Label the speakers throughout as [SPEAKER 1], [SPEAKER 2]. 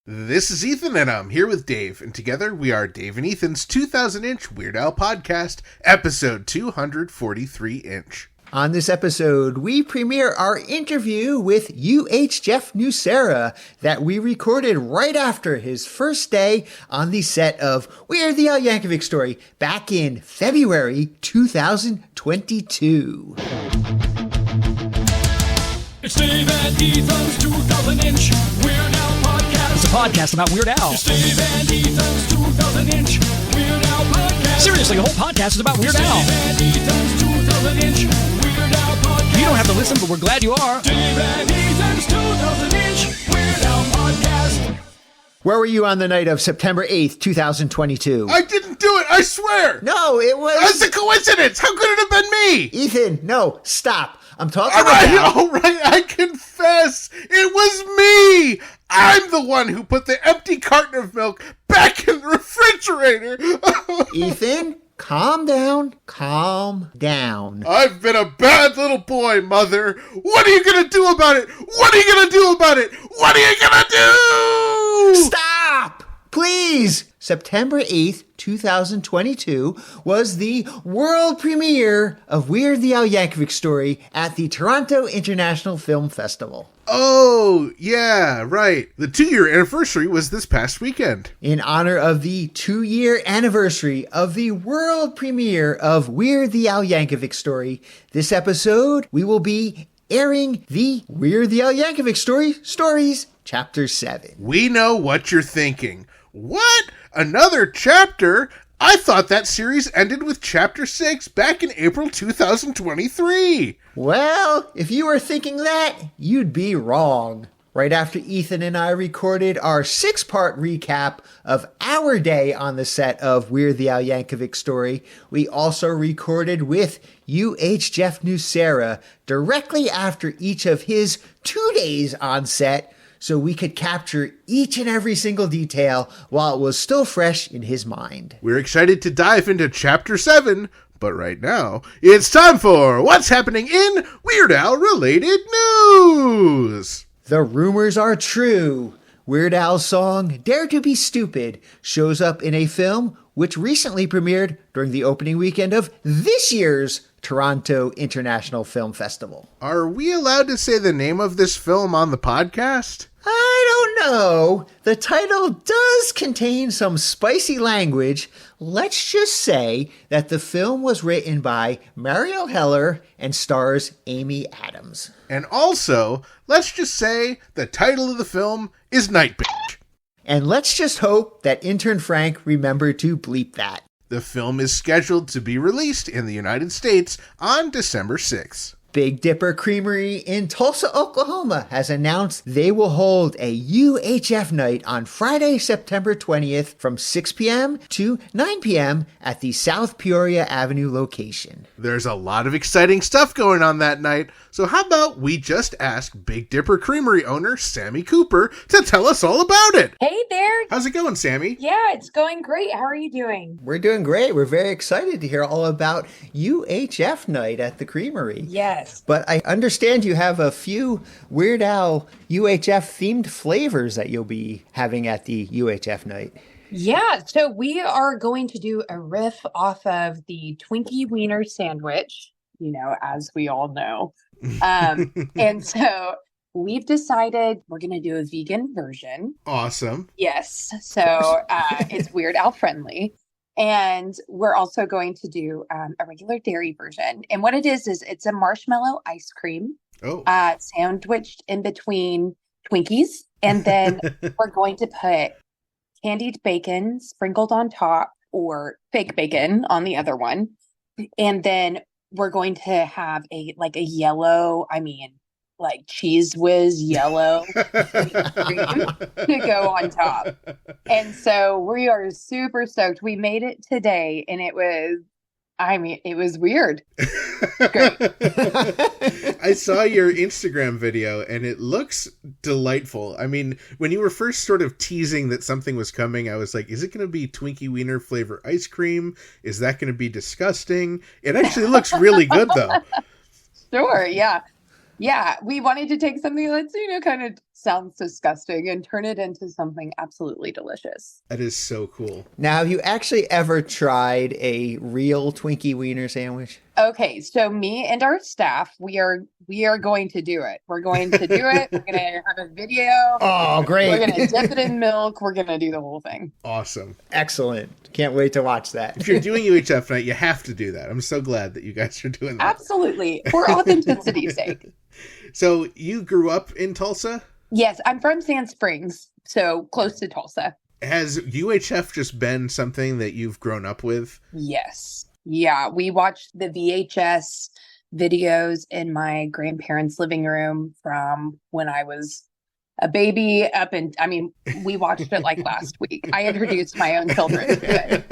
[SPEAKER 1] This is Ethan, and I'm here with Dave, and together we are Dave and Ethan's 2000-inch Weird Al podcast, episode 243-inch.
[SPEAKER 2] On this episode, we premiere our interview with UHJeff Nucera that we recorded right after his first day on the set of Weird the Yankovic Story back in February 2022.
[SPEAKER 3] It's Dave and Ethan's 2000-inch Weird Al podcast.
[SPEAKER 4] It's a podcast about Weird Al.
[SPEAKER 3] It's Dave and Ethan's 2000-inch Weird Al podcast.
[SPEAKER 4] Seriously, the whole podcast is about Weird Al.
[SPEAKER 3] Dave and Ethan's 2000-inch Weird Al podcast.
[SPEAKER 4] You don't have to listen, but we're glad you are.
[SPEAKER 3] Dave and Ethan's 2000-inch Weird Al podcast.
[SPEAKER 2] Where were you on the night of September 8th, 2022?
[SPEAKER 1] I didn't do it, I swear!
[SPEAKER 2] No, it was...
[SPEAKER 1] That's a coincidence! How could it have been me?
[SPEAKER 2] Ethan, no, stop. I'm talking
[SPEAKER 1] All right,
[SPEAKER 2] about...
[SPEAKER 1] I confess, it was me! I'm the one who put the empty carton of milk back in the refrigerator!
[SPEAKER 2] Ethan, calm down. Calm down.
[SPEAKER 1] I've been a bad little boy, Mother! What are you gonna do about it? What are you gonna do about it? What are you gonna do?
[SPEAKER 2] Stop! Please! September 8th, 2022 was the world premiere of Weird the Al-Yankovic Story at the Toronto International Film Festival.
[SPEAKER 1] Oh, yeah, right. The 2-year anniversary was this past weekend.
[SPEAKER 2] In honor of the 2-year anniversary of the world premiere of Weird the Al-Yankovic Story, this episode we will be airing the Weird the Al-Yankovic Stories Chapter 7.
[SPEAKER 1] We know what you're thinking. What? Another chapter? I thought that series ended with Chapter 6 back in April 2023.
[SPEAKER 2] Well, if you were thinking that, you'd be wrong. Right after Ethan and I recorded our 6-part recap of our day on the set of Weird the Al-Yankovic Story, we also recorded with UHJeff Nucera directly after each of his 2 days on set, so we could capture each and every single detail while it was still fresh in his mind.
[SPEAKER 1] We're excited to dive into Chapter 7, but right now, it's time for What's Happening in Weird Al-related news!
[SPEAKER 2] The rumors are true. Weird Al's song, Dare to Be Stupid, shows up in a film which recently premiered during the opening weekend of this year's Toronto International Film Festival.
[SPEAKER 1] Are we allowed to say the name of this film on the podcast?
[SPEAKER 2] I don't know. The title does contain some spicy language. Let's just say that the film was written by Mariel Heller and stars Amy Adams.
[SPEAKER 1] And also, let's just say the title of the film is Night Bitch.
[SPEAKER 2] And let's just hope that intern Frank remembered to bleep that.
[SPEAKER 1] The film is scheduled to be released in the United States on December 6th.
[SPEAKER 2] Big Dipper Creamery in Tulsa, Oklahoma has announced they will hold a UHF night on Friday, September 20th from 6 p.m. to 9 p.m. at the South Peoria Avenue location.
[SPEAKER 1] There's a lot of exciting stuff going on that night, so how about we just ask Big Dipper Creamery owner Sami Cooper to tell us all about it?
[SPEAKER 5] Hey there.
[SPEAKER 1] How's it going, Sami?
[SPEAKER 5] Yeah, it's going great. How are you doing?
[SPEAKER 2] We're doing great. We're very excited to hear all about UHF night at the Creamery.
[SPEAKER 5] Yes.
[SPEAKER 2] But I understand you have a few Weird Al UHF-themed flavors that you'll be having at the UHF night.
[SPEAKER 5] Yeah, so we are going to do a riff off of the Twinkie Wiener sandwich, as we all know. And so we've decided we're going to do a vegan version.
[SPEAKER 1] Awesome.
[SPEAKER 5] Yes, so it's Weird Al friendly. And we're also going to do a regular dairy version. And what it is it's a marshmallow ice cream sandwiched in between Twinkies. And then we're going to put candied bacon sprinkled on top or fake bacon on the other one. And then we're going to have a yellow, Cheese Whiz yellow cream to go on top. And so we are super stoked. We made it today and it was weird. Great.
[SPEAKER 1] I saw your Instagram video and it looks delightful. I mean, when you were first sort of teasing that something was coming, I was like, is it going to be Twinkie Wiener flavor ice cream? Is that going to be disgusting? It actually looks really good though.
[SPEAKER 5] Sure. Yeah. Yeah, we wanted to take something that's, kind of sounds disgusting and turn it into something absolutely delicious.
[SPEAKER 1] That is so cool.
[SPEAKER 2] Now, have you actually ever tried a real Twinkie Wiener sandwich?
[SPEAKER 5] Okay, so me and our staff, we are going to do it. We're going to do it. We're going to have a video.
[SPEAKER 2] Oh, great.
[SPEAKER 5] We're going to dip it in milk. We're going to do the whole thing.
[SPEAKER 1] Awesome.
[SPEAKER 2] Excellent. Can't wait to watch that.
[SPEAKER 1] If you're doing UHF night, you have to do that. I'm so glad that you guys are doing that.
[SPEAKER 5] Absolutely. For authenticity's sake.
[SPEAKER 1] So you grew up in Tulsa?
[SPEAKER 5] Yes, I'm from Sand Springs, so close to Tulsa.
[SPEAKER 1] Has UHF just been something that you've grown up with?
[SPEAKER 5] Yes. Yeah, we watched the VHS videos in my grandparents' living room from when I was a baby we watched it like last week. I introduced my own children to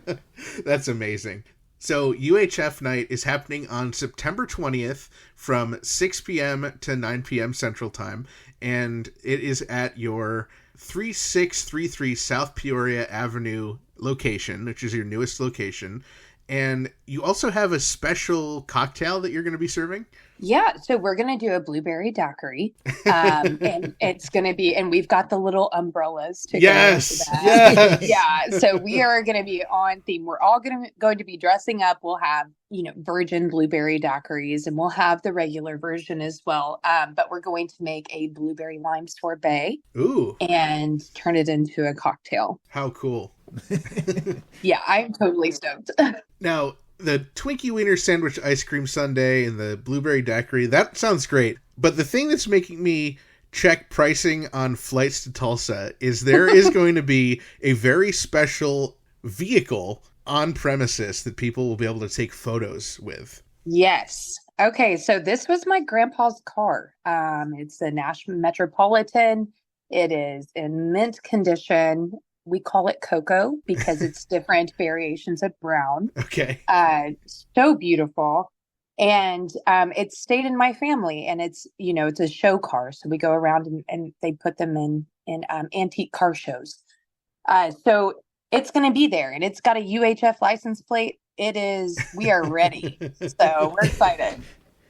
[SPEAKER 5] it.
[SPEAKER 1] That's amazing. So UHF night is happening on September 20th from 6 p.m. to 9 p.m. Central Time, and it is at your 3633 South Peoria Avenue location, which is your newest location. And you also have a special cocktail that you're going to be serving?
[SPEAKER 5] Yeah, so we're going to do a blueberry daiquiri. And it's going to be, and we've got the little umbrellas to go into that.
[SPEAKER 1] Yes.
[SPEAKER 5] Yeah, so we are going to be on theme. We're all going to be dressing up. We'll have, virgin blueberry daiquiris, and we'll have the regular version as well. But we're going to make a blueberry lime sorbet.
[SPEAKER 1] Ooh.
[SPEAKER 5] And turn it into a cocktail.
[SPEAKER 1] How cool.
[SPEAKER 5] Yeah, I'm totally stoked.
[SPEAKER 1] Now, the Twinkie Wiener Sandwich Ice Cream Sundae and the Blueberry Daiquiri, that sounds great. But the thing that's making me check pricing on flights to Tulsa is there is going to be a very special vehicle on premises that people will be able to take photos with.
[SPEAKER 5] Yes. Okay, so this was my grandpa's car. It's a Nashville Metropolitan. It is in mint condition. We call it cocoa because it's different variations of brown.
[SPEAKER 1] Okay.
[SPEAKER 5] So beautiful. And it stayed in my family, and it's a show car. So we go around and they put them in antique car shows. So it's going to be there, and it's got a UHF license plate. We are ready. So we're excited.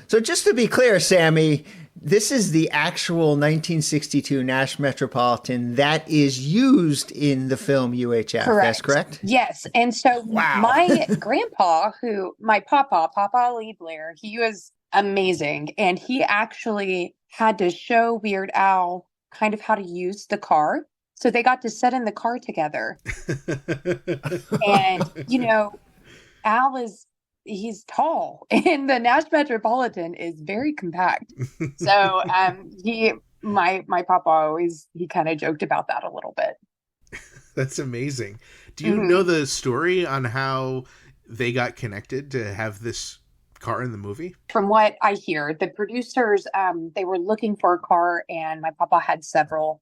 [SPEAKER 2] So just to be clear, Sami, this is the actual 1962 Nash Metropolitan that is used in the film UHF.
[SPEAKER 5] Correct.
[SPEAKER 2] That's correct?
[SPEAKER 5] Yes. And so
[SPEAKER 2] Wow.
[SPEAKER 5] my grandpa, Papa Lee Blair, he was amazing. And he actually had to show Weird Al kind of how to use the car. So they got to sit in the car together. And, Al he's tall, and the Nash Metropolitan is very compact. So my papa he kind of joked about that a little bit.
[SPEAKER 1] That's amazing. Do you know the story on how they got connected to have this car in the movie?
[SPEAKER 5] From what I hear, the producers, they were looking for a car, and my papa had several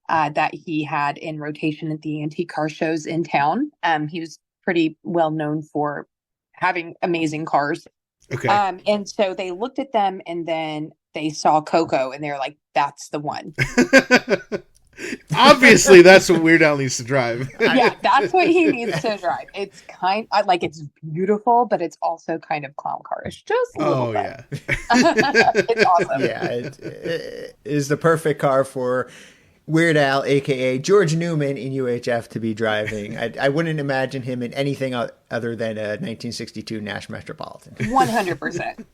[SPEAKER 5] that he had in rotation at the antique car shows in town. He was pretty well known for having amazing cars.
[SPEAKER 1] Okay.
[SPEAKER 5] And so they looked at them, and then they saw Coco, and they're like, that's the one.
[SPEAKER 1] Obviously, that's what Weird Al needs to drive.
[SPEAKER 5] Yeah, that's what he needs to drive. It's it's beautiful, but it's also kind of clown carish, just a little bit.
[SPEAKER 1] Yeah.
[SPEAKER 5] It's awesome.
[SPEAKER 2] Yeah, it is the perfect car for Weird Al, a.k.a. George Newman in UHF, to be driving. I wouldn't imagine him in anything other than a 1962 Nash Metropolitan.
[SPEAKER 5] 100%.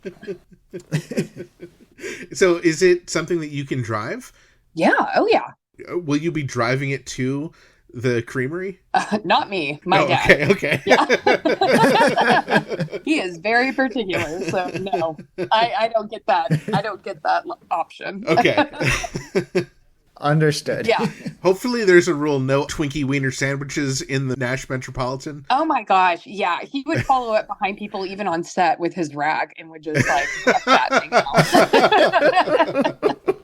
[SPEAKER 1] So is it something that you can drive?
[SPEAKER 5] Yeah. Oh, yeah.
[SPEAKER 1] Will you be driving it to the creamery?
[SPEAKER 5] Not me. My dad.
[SPEAKER 1] Okay.
[SPEAKER 5] Yeah. He is very particular. So no, I don't get that. I don't get that option.
[SPEAKER 1] Okay.
[SPEAKER 2] Understood.
[SPEAKER 5] Yeah.
[SPEAKER 1] Hopefully there's a rule, no Twinkie Wiener sandwiches in the Nash Metropolitan.
[SPEAKER 5] Oh my gosh. Yeah. He would follow up behind people even on set with his rag and would just get that thing out.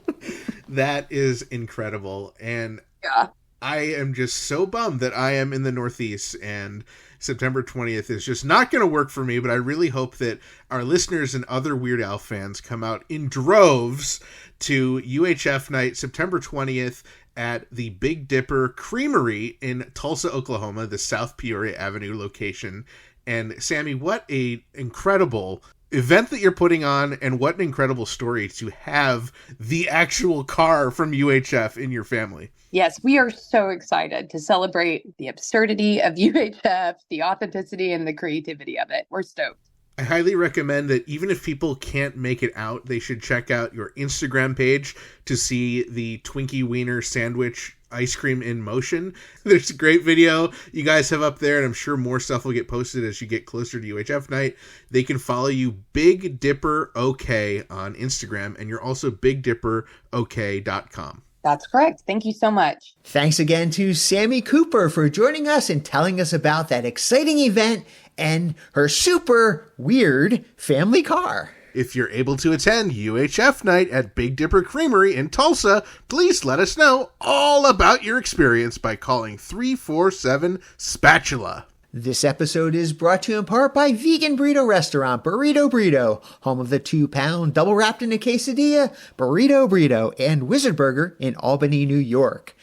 [SPEAKER 1] That is incredible. And
[SPEAKER 5] Yeah.
[SPEAKER 1] I am just so bummed that I am in the Northeast and September 20th is just not going to work for me, but I really hope that our listeners and other Weird Al fans come out in droves to UHF night, September 20th at the Big Dipper Creamery in Tulsa, Oklahoma, the South Peoria Avenue location. And Sami, what a incredible event that you're putting on, and what an incredible story to have the actual car from UHF in your family.
[SPEAKER 5] Yes, we are so excited to celebrate the absurdity of UHF, the authenticity and the creativity of it. We're stoked.
[SPEAKER 1] I highly recommend that even if people can't make it out, they should check out your Instagram page to see the Twinkie Wiener sandwich ice cream in motion. There's a great video you guys have up there, and I'm sure more stuff will get posted as you get closer to UHF night. They can follow you Big Dipper OK on Instagram, and you're also BigDipperOK.com.
[SPEAKER 5] That's correct. Thank you so much.
[SPEAKER 2] Thanks again to Sami Cooper for joining us and telling us about that exciting event and her super weird family car.
[SPEAKER 1] If you're able to attend UHF night at Big Dipper Creamery in Tulsa, please let us know all about your experience by calling 347-SPATULA.
[SPEAKER 2] This episode is brought to you in part by vegan burrito restaurant Burrito Burrito, home of the 2-pound double wrapped in a quesadilla, Burrito Burrito, and Wizard Burger in Albany, New York.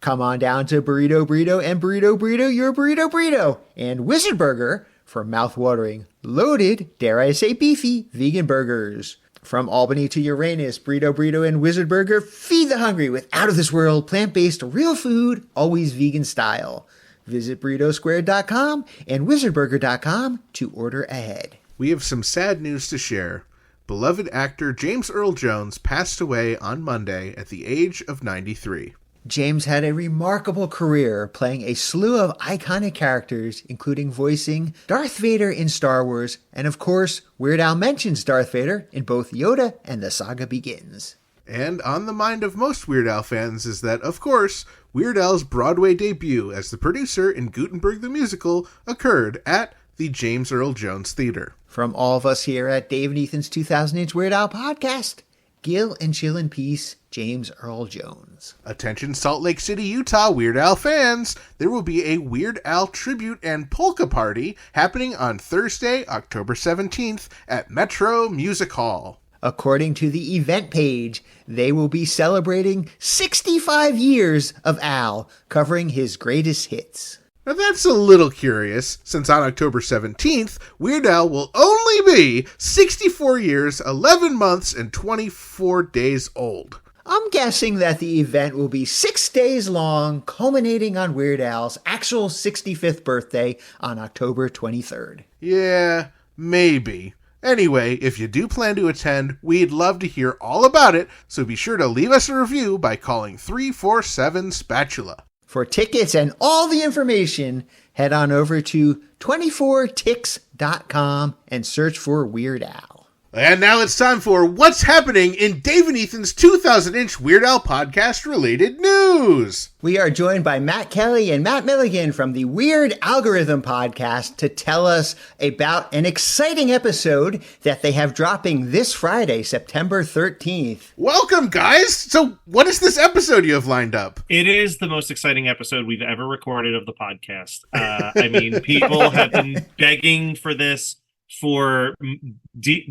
[SPEAKER 2] Come on down to Burrito Burrito and Burrito Burrito, your Burrito Burrito, and Wizard Burger for mouth-watering, loaded, dare I say beefy, vegan burgers. From Albany to Uranus, Burrito Burrito and Wizard Burger feed the hungry with out-of-this-world, plant-based, real food, always vegan style. Visit burritosquared.com and wizardburger.com to order ahead.
[SPEAKER 1] We have some sad news to share. Beloved actor James Earl Jones passed away on Monday at the age of 93.
[SPEAKER 2] James had a remarkable career playing a slew of iconic characters, including voicing Darth Vader in Star Wars, and of course, Weird Al mentions Darth Vader in both Yoda and The Saga Begins.
[SPEAKER 1] And on the mind of most Weird Al fans is that, of course, Weird Al's Broadway debut as the producer in Gutenberg the Musical occurred at the James Earl Jones Theater.
[SPEAKER 2] From all of us here at Dave and Ethan's 2000-inch Weird Al podcast, Gil and chill in peace, James Earl Jones.
[SPEAKER 1] Attention Salt Lake City, Utah Weird Al fans! There will be a Weird Al tribute and polka party happening on Thursday, October 17th at Metro Music Hall.
[SPEAKER 2] According to the event page, they will be celebrating 65 years of Al, covering his greatest hits.
[SPEAKER 1] Now that's a little curious, since on October 17th, Weird Al will only be 64 years, 11 months, and 24 days old.
[SPEAKER 2] I'm guessing that the event will be 6 days long, culminating on Weird Al's actual 65th birthday on October 23rd.
[SPEAKER 1] Yeah, maybe. Anyway, if you do plan to attend, we'd love to hear all about it, so be sure to leave us a review by calling 347-SPATULA.
[SPEAKER 2] For tickets and all the information, head on over to 24tix.com and search for Weird Al.
[SPEAKER 1] And now it's time for What's Happening in Dave and Ethan's 2000-inch Weird Al podcast-related news.
[SPEAKER 2] We are joined by Matt Kelly and Matt Milligan from the Weird Al-Gorithm podcast to tell us about an exciting episode that they have dropping this Friday, September 13th.
[SPEAKER 1] Welcome, guys! So, what is this episode you have lined up?
[SPEAKER 6] It is the most exciting episode we've ever recorded of the podcast. I mean, people have been begging for this for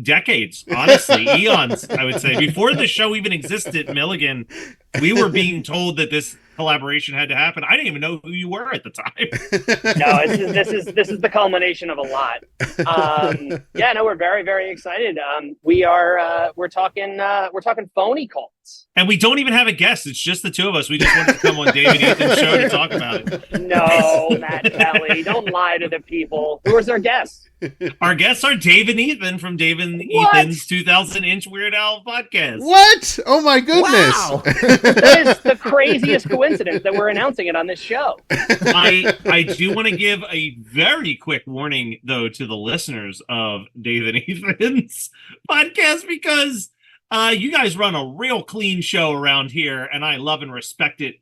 [SPEAKER 6] decades, honestly, eons, I would say. Before the show even existed, Milligan, we were being told that this collaboration had to happen. I didn't even know who you were at the time.
[SPEAKER 7] No, this is the culmination of a lot. Yeah, no, we're very, very excited. We're talking phony calls.
[SPEAKER 6] And we don't even have a guest. It's just the two of us. We just wanted to come on Dave and Ethan's show to talk about it.
[SPEAKER 7] No, Matt Kelly, don't lie to the people. Who is our guest?
[SPEAKER 6] Our guests are Dave and Ethan from Dave and Ethan's 2000-inch Weird Al podcast.
[SPEAKER 1] What? Oh my goodness.
[SPEAKER 2] Wow.
[SPEAKER 7] That is the craziest coincidence that we're announcing it on this show.
[SPEAKER 6] I do want to give a very quick warning, though, to the listeners of Dave and Ethan's podcast, because you guys run a real clean show around here, and I love and respect it.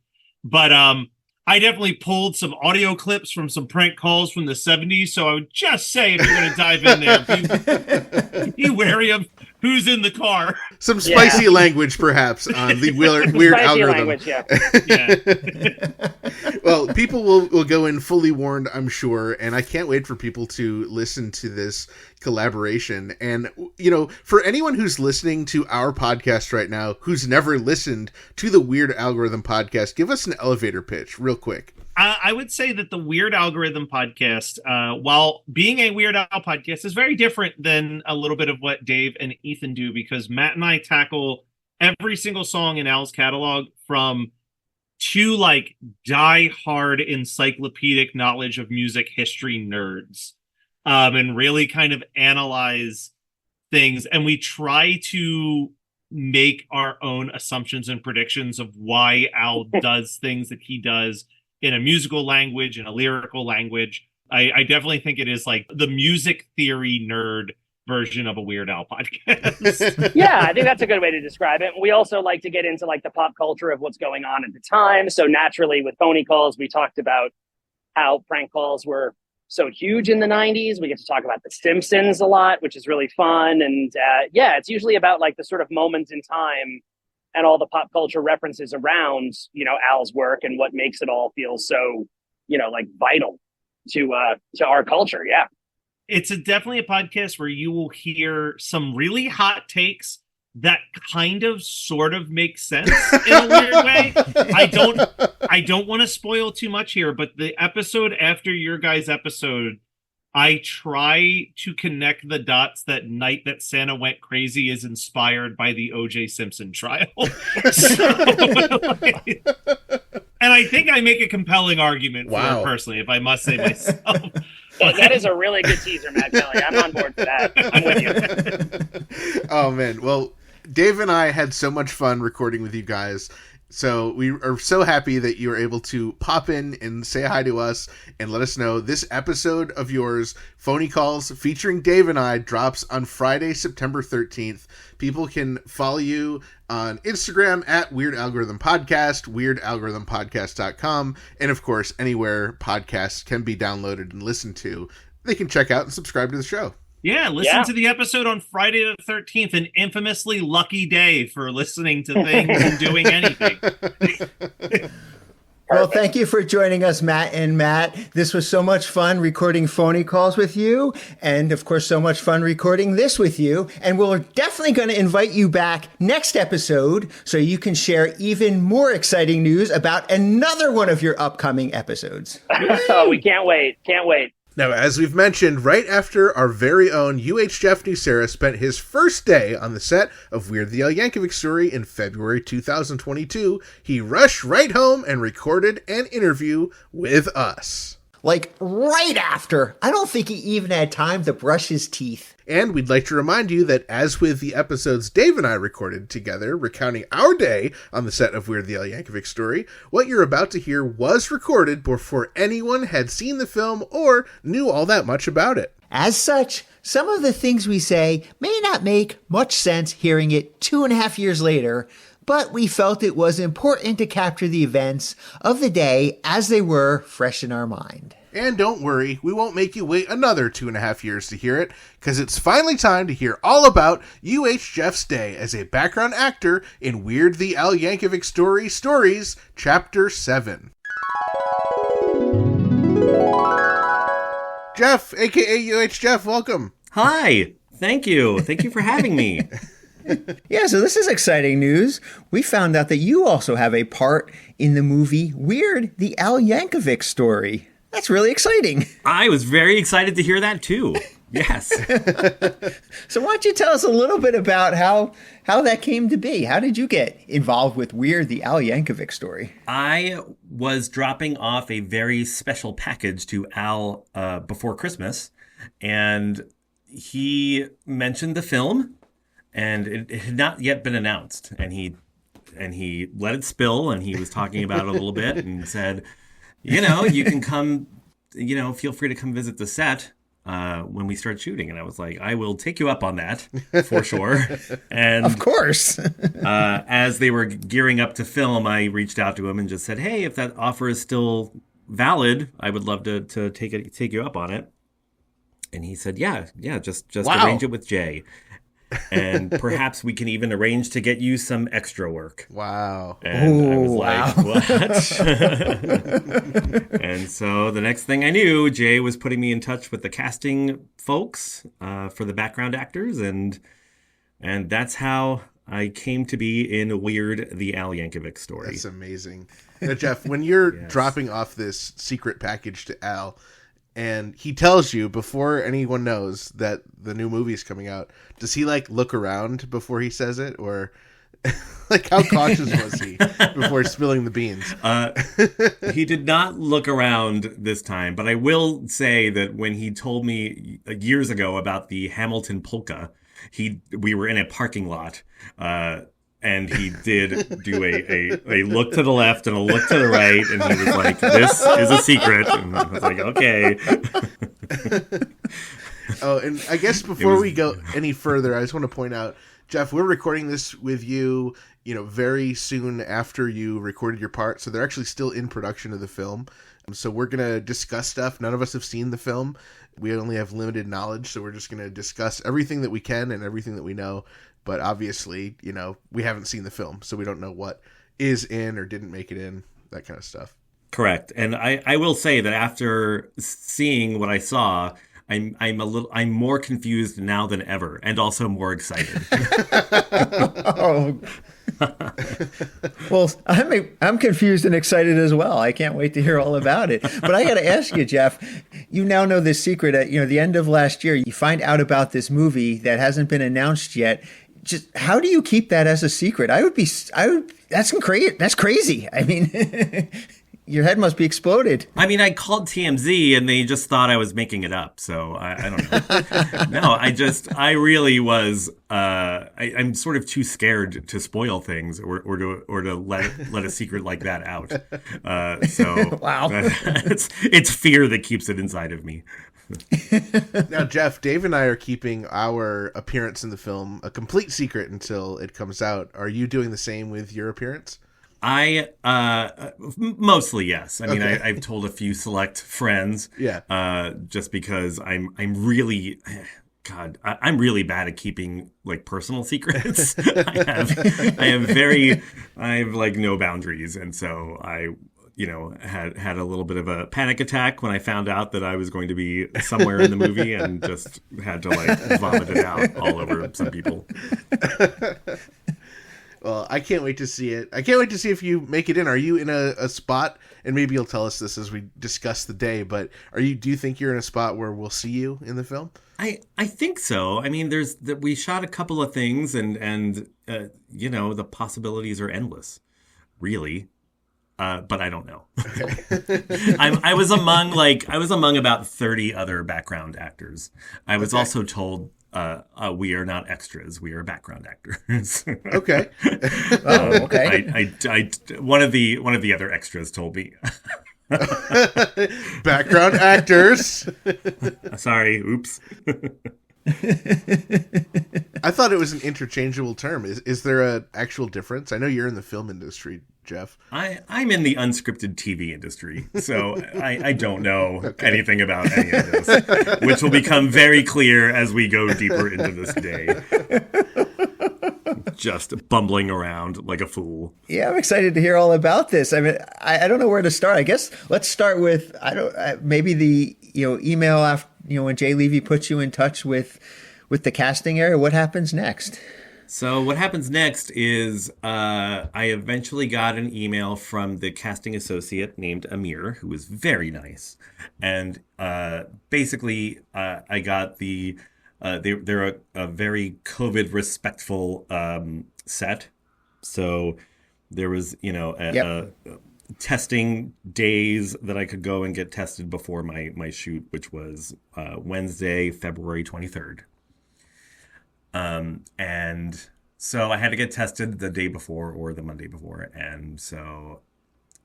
[SPEAKER 6] But I definitely pulled some audio clips from some prank calls from the 70s, so I would just say, if you're going to dive in there, be wary of who's in the car.
[SPEAKER 1] Some spicy language, perhaps, on the Weird Al-Gorithm.
[SPEAKER 7] Language, yeah.
[SPEAKER 1] Well, people will go in fully warned, I'm sure, and I can't wait for people to listen to this collaboration. And, you know, for anyone who's listening to our podcast right now, who's never listened to the Weird Al-Gorithm podcast, give us an elevator pitch real quick.
[SPEAKER 6] I would say that the Weird Algorithm podcast, while being a Weird Al podcast, is very different than a little bit of what Dave and Ethan do, because Matt and I tackle every single song in Al's catalog from two like die-hard encyclopedic knowledge of music history nerds, and really kind of analyze things. And we try to make our own assumptions and predictions of why Al does things that he does in a musical language, in a lyrical language. I definitely think it is like the music theory nerd version of a Weird Al podcast.
[SPEAKER 7] Yeah, I think that's a good way to describe it. We also like to get into like the pop culture of what's going on at the time. So naturally with phony calls, we talked about how prank calls were so huge in the 90s. We get to talk about The Simpsons a lot, which is really fun. And yeah, it's usually about like the sort of moments in time and all the pop culture references around, you know, Al's work and what makes it all feel so, you know, like vital to our culture. Yeah.
[SPEAKER 6] It's definitely a podcast where you will hear some really hot takes that kind of sort of make sense in a weird way. I don't want to spoil too much here, but the episode after your guys' episode, I try to connect the dots that Night That Santa Went Crazy is inspired by the O.J. Simpson trial. And I think I make a compelling argument for it personally, if I must say myself.
[SPEAKER 7] That is a really good teaser, Matt Kelly. I'm on board for that. I'm with you.
[SPEAKER 1] Oh, man. Well, Dave and I had so much fun recording with you guys. So we are so happy that you were able to pop in and say hi to us and let us know this episode of yours, Phony Calls, featuring Dave and I, drops on Friday, September 13th. People can follow you on Instagram at Weird Algorithm Podcast, weirdalgorithmpodcast.com, and of course, anywhere podcasts can be downloaded and listened to, they can check out and subscribe to the show.
[SPEAKER 6] Yeah, listen to the episode on Friday the 13th, an infamously lucky day for listening to things and doing anything.
[SPEAKER 2] Well, thank you for joining us, Matt and Matt. This was so much fun recording Phony Calls with you. And of course, so much fun recording this with you. And we're definitely going to invite you back next episode so you can share even more exciting news about another one of your upcoming episodes.
[SPEAKER 7] Oh, we can't wait. Can't wait.
[SPEAKER 1] Now, as we've mentioned, right after our very own UHJeff Nucera spent his first day on the set of Weird Al Yankovic Story in February 2022, he rushed right home and recorded an interview with us.
[SPEAKER 2] Like right after. I don't think he even had time to brush his teeth.
[SPEAKER 1] And we'd like to remind you that as with the episodes Dave and I recorded together, recounting our day on the set of Weird Al Yankovic Story, what you're about to hear was recorded before anyone had seen the film or knew all that much about it.
[SPEAKER 2] As such, some of the things we say may not make much sense hearing it 2.5 years later, but we felt it was important to capture the events of the day as they were fresh in our mind.
[SPEAKER 1] And don't worry, we won't make you wait another 2.5 years to hear it, because it's finally time to hear all about UHJeff's day as a background actor in Weird Al Yankovic Story Stories, Chapter 7. Jeff, a.k.a. UHJeff, welcome.
[SPEAKER 8] Hi. Thank you. Thank you for having me.
[SPEAKER 2] Yeah, so this is exciting news. We found out that you also have a part in the movie Weird Al Yankovic Story. That's really exciting.
[SPEAKER 8] I was very excited to hear that too. Yes.
[SPEAKER 2] So why don't you tell us a little bit about how that came to be? How did you get involved with Weird Al Yankovic Story?
[SPEAKER 8] I was dropping off a very special package to Al before Christmas, and he mentioned the film, and it had not yet been announced, and he let it spill, and he was talking about it a little bit and said, you know, you can come, you know, feel free to come visit the set when we start shooting. And I was like, I will take you up on that for sure. And
[SPEAKER 2] of course,
[SPEAKER 8] as they were gearing up to film, I reached out to him and just said, hey, if that offer is still valid, I would love to take you up on it. And he said, yeah, just
[SPEAKER 2] wow.
[SPEAKER 8] Arrange it with Jay. And perhaps we can even arrange to get you some extra work.
[SPEAKER 1] Wow.
[SPEAKER 8] And I was like, what? And so the next thing I knew, Jay was putting me in touch with the casting folks for the background actors. And that's how I came to be in Weird the Al Yankovic Story.
[SPEAKER 1] That's amazing. Now, Jeff, when you're
[SPEAKER 8] Yes.
[SPEAKER 1] dropping off this secret package to Al, and he tells you before anyone knows that the new movie is coming out, does he like look around before he says it, or like how cautious was he before spilling the beans?
[SPEAKER 8] He did not look around this time, but I will say that when he told me years ago about the Hamilton polka, we were in a parking lot, and he did do a look to the left and a look to the right, and he was like, "This is a secret," and I was like, "Okay."
[SPEAKER 1] Oh, and I guess before we go any further, I just want to point out, Jeff, we're recording this with you, very soon after you recorded your part. So they're actually still in production of the film. So we're going to discuss stuff. None of us have seen the film. We only have limited knowledge. So we're just going to discuss everything that we can and everything that we know. But obviously, we haven't seen the film. So we don't know what is in or didn't make it in, that kind of stuff.
[SPEAKER 8] Correct. And I will say that after seeing what I saw, I'm more confused now than ever, and also more excited.
[SPEAKER 2] Oh. Well, I'm confused and excited as well. I can't wait to hear all about it. But I got to ask you, Jeff, you now know this secret. At the end of last year, you find out about this movie that hasn't been announced yet. Just how do you keep that as a secret? That's crazy. I mean, your head must be exploded.
[SPEAKER 8] I mean, I called TMZ and they just thought I was making it up. So I don't know. No, I really was. I'm sort of too scared to spoil things or to let a secret like that out. So
[SPEAKER 2] wow,
[SPEAKER 8] it's fear that keeps it inside of me.
[SPEAKER 1] Now, Jeff, Dave and I are keeping our appearance in the film a complete secret until it comes out. Are you doing the same with your appearance?
[SPEAKER 8] I mostly yes. I mean,
[SPEAKER 1] Okay.
[SPEAKER 8] I've told a few select friends.
[SPEAKER 1] Yeah.
[SPEAKER 8] Just because I'm really, God, I'm really bad at keeping like personal secrets. I have like no boundaries, and so I had a little bit of a panic attack when I found out that I was going to be somewhere in the movie, and just had to like vomit it out all over some people.
[SPEAKER 1] Well, I can't wait to see it. I can't wait to see if you make it in. Are you in a spot, and maybe you'll tell us this as we discuss the day, but do you think you're in a spot where we'll see you in the film?
[SPEAKER 8] I think so. I mean, we shot a couple of things, and the possibilities are endless, really. But I don't know.
[SPEAKER 1] Okay.
[SPEAKER 8] I was among about 30 other background actors. I was also told we are not extras; we are background actors.
[SPEAKER 1] Okay.
[SPEAKER 2] Oh, okay.
[SPEAKER 8] One of the other extras told me.
[SPEAKER 1] Background actors.
[SPEAKER 8] Sorry, oops.
[SPEAKER 1] I thought it was an interchangeable term. Is there an actual difference? I know you're in the film industry, Jeff.
[SPEAKER 8] I'm in the unscripted TV industry, so I don't know anything about any of this, which will become very clear as we go deeper into this day. Just bumbling around like a fool.
[SPEAKER 2] Yeah, I'm excited to hear all about this. I mean, I don't know where to start. I guess let's start with maybe the email after when Jay Levy puts you in touch with the casting area. What happens next?
[SPEAKER 8] So what happens next is I eventually got an email from the casting associate named Amir, who was very nice, and basically I got the. They're a very COVID respectful set, so there was testing days that I could go and get tested before my shoot, which was Wednesday, February 23rd. And so I had to get tested the day before or the Monday before, and so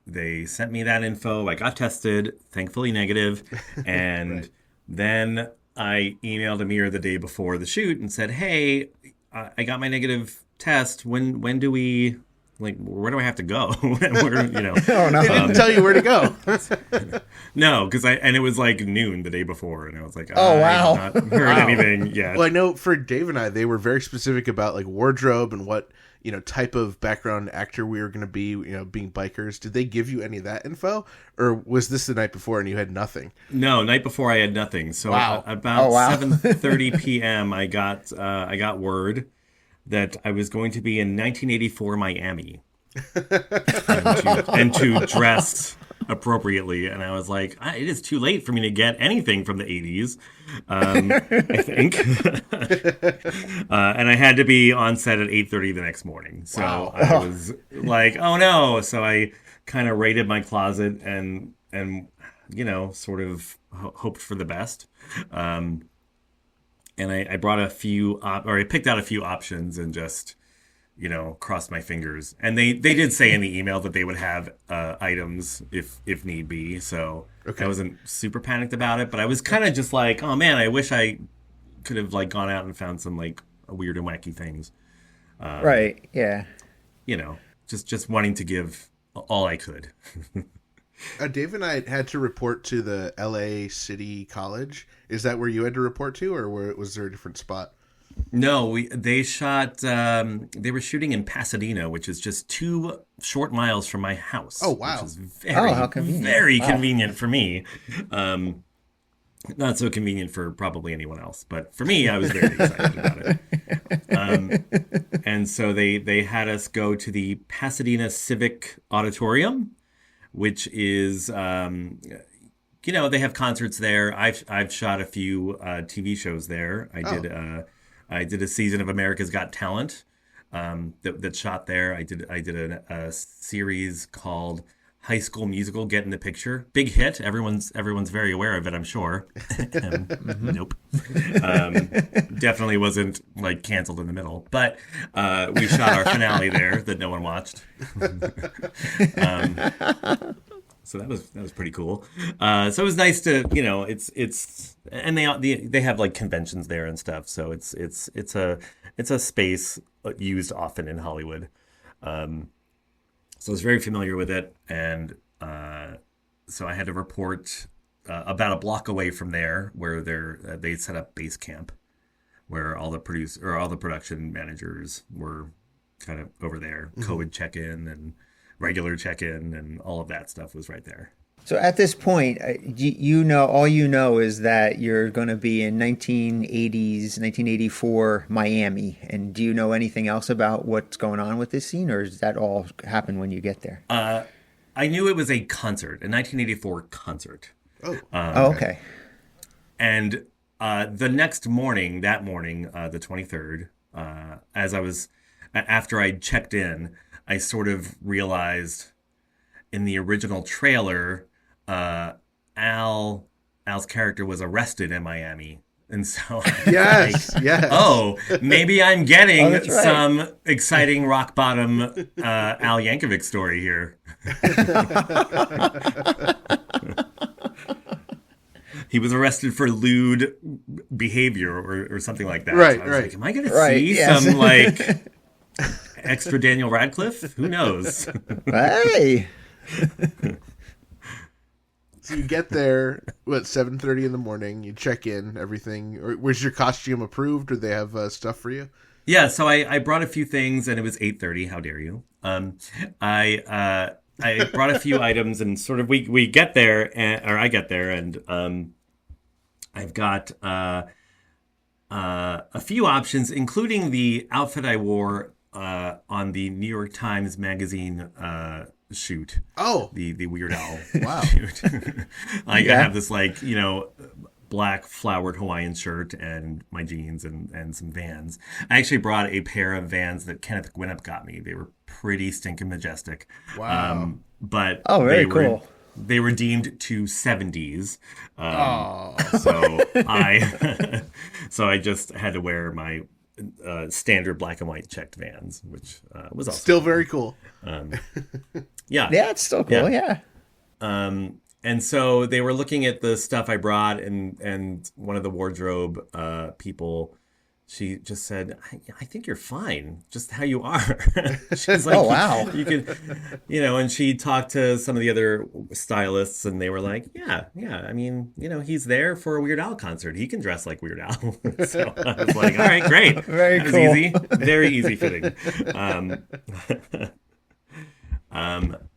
[SPEAKER 8] they sent me that info. I got tested, thankfully negative, and
[SPEAKER 1] Right.
[SPEAKER 8] then I emailed Amir the day before the shoot and said, "Hey, I got my negative test. When do we, like, where do I have to go?" Where,
[SPEAKER 2] Oh no!
[SPEAKER 1] They didn't tell you where to go.
[SPEAKER 8] No, because it was like noon the day before, and I was like,
[SPEAKER 2] Oh, wow.
[SPEAKER 8] I have not heard anything yet.
[SPEAKER 1] Well, I know for Dave and I, they were very specific about like wardrobe and what type of background actor we were going to be. Being bikers. Did they give you any of that info, or was this the night before and you had nothing?
[SPEAKER 8] No, night before I had nothing. So
[SPEAKER 1] Wow.
[SPEAKER 8] about
[SPEAKER 2] Oh, wow.
[SPEAKER 8] 7:30 p.m. I got word that I was going to be in 1984 Miami and to dress appropriately. And I was like, it is too late for me to get anything from the 80s, I think. And I had to be on set at 8:30 the next morning. So I was like, oh no. So I kind of raided my closet and sort of hoped for the best. And I brought I picked out a few options and just, crossed my fingers. And they did say in the email that they would have items if need be. So I wasn't super panicked about it, but I was kind of just like, oh man, I wish I could have gone out and found some weird and wacky things.
[SPEAKER 2] Right. Yeah.
[SPEAKER 8] Just wanting to give all I could.
[SPEAKER 1] Dave and I had to report to the LA City College. Is that where you had to report to, or was there a different spot?
[SPEAKER 8] No, they shot. They were shooting in Pasadena, which is just 2 short miles from my house.
[SPEAKER 1] Oh wow!
[SPEAKER 8] Which is very, very convenient for me. Not so convenient for probably anyone else, but for me, I was very excited about it. And so they had us go to the Pasadena Civic Auditorium, which is, they have concerts there. I've shot a few TV shows there. I did a season of America's Got Talent that shot there. I did a series called High School Musical: Get in the Picture. Big hit. Everyone's very aware of it, I'm sure. Nope. Definitely wasn't canceled in the middle. But we shot our finale there that no one watched. So that was pretty cool. So it was nice to, it's and they have conventions there and stuff. So it's a space used often in Hollywood. So I was very familiar with it, and so I had to report about a block away from there, where they set up base camp, where all the production managers were kind of over there. COVID check-in and regular check-in and all of that stuff was right there.
[SPEAKER 2] So at this point, all you know is that you're going to be in 1984 Miami. And do you know anything else about what's going on with this scene, or does that all happen when you get there?
[SPEAKER 8] I knew it was a concert, a 1984 concert.
[SPEAKER 1] Oh,
[SPEAKER 2] okay.
[SPEAKER 8] And the next morning, the 23rd, after I checked in, I sort of realized in the original trailer, Al's character was arrested in Miami. And so
[SPEAKER 1] yes.
[SPEAKER 8] Oh, maybe I'm getting some exciting rock bottom Al Yankovic story here. He was arrested for lewd behavior or something like that.
[SPEAKER 1] Right,
[SPEAKER 8] so I was
[SPEAKER 1] right.
[SPEAKER 8] like, am I going to see some extra Daniel Radcliffe? Who knows?
[SPEAKER 2] Hey.
[SPEAKER 1] So you get there, 7:30 in the morning, you check in, everything. Or was your costume approved, or they have stuff for you?
[SPEAKER 8] Yeah, so I brought a few things, and it was 8:30. How dare you? I brought a few items, and sort of we get there, I get there, and I've got a few options, including the outfit I wore on the New York Times Magazine shoot.
[SPEAKER 1] Oh,
[SPEAKER 8] the Weird Al
[SPEAKER 1] wow.
[SPEAKER 8] shoot. I have this black flowered Hawaiian shirt and my jeans and some Vans. I actually brought a pair of Vans that Kenneth Gwinnett got me. They were pretty stinking majestic.
[SPEAKER 1] Wow.
[SPEAKER 8] But
[SPEAKER 2] very cool.
[SPEAKER 8] They were deemed to 70s. So I just had to wear my standard black and white checked Vans, which was also
[SPEAKER 1] still very cool.
[SPEAKER 8] Yeah,
[SPEAKER 2] it's still cool. Yeah.
[SPEAKER 8] And so they were looking at the stuff I brought, and one of the wardrobe people, she just said, I think you're fine, just how you are. She's like,
[SPEAKER 2] oh, wow.
[SPEAKER 8] You could, and she talked to some of the other stylists, and they were like, yeah. I mean, he's there for a Weird Al concert. He can dress like Weird Al. So I was like, all right, great.
[SPEAKER 2] Very
[SPEAKER 8] that
[SPEAKER 2] cool.
[SPEAKER 8] was easy. Very easy fitting.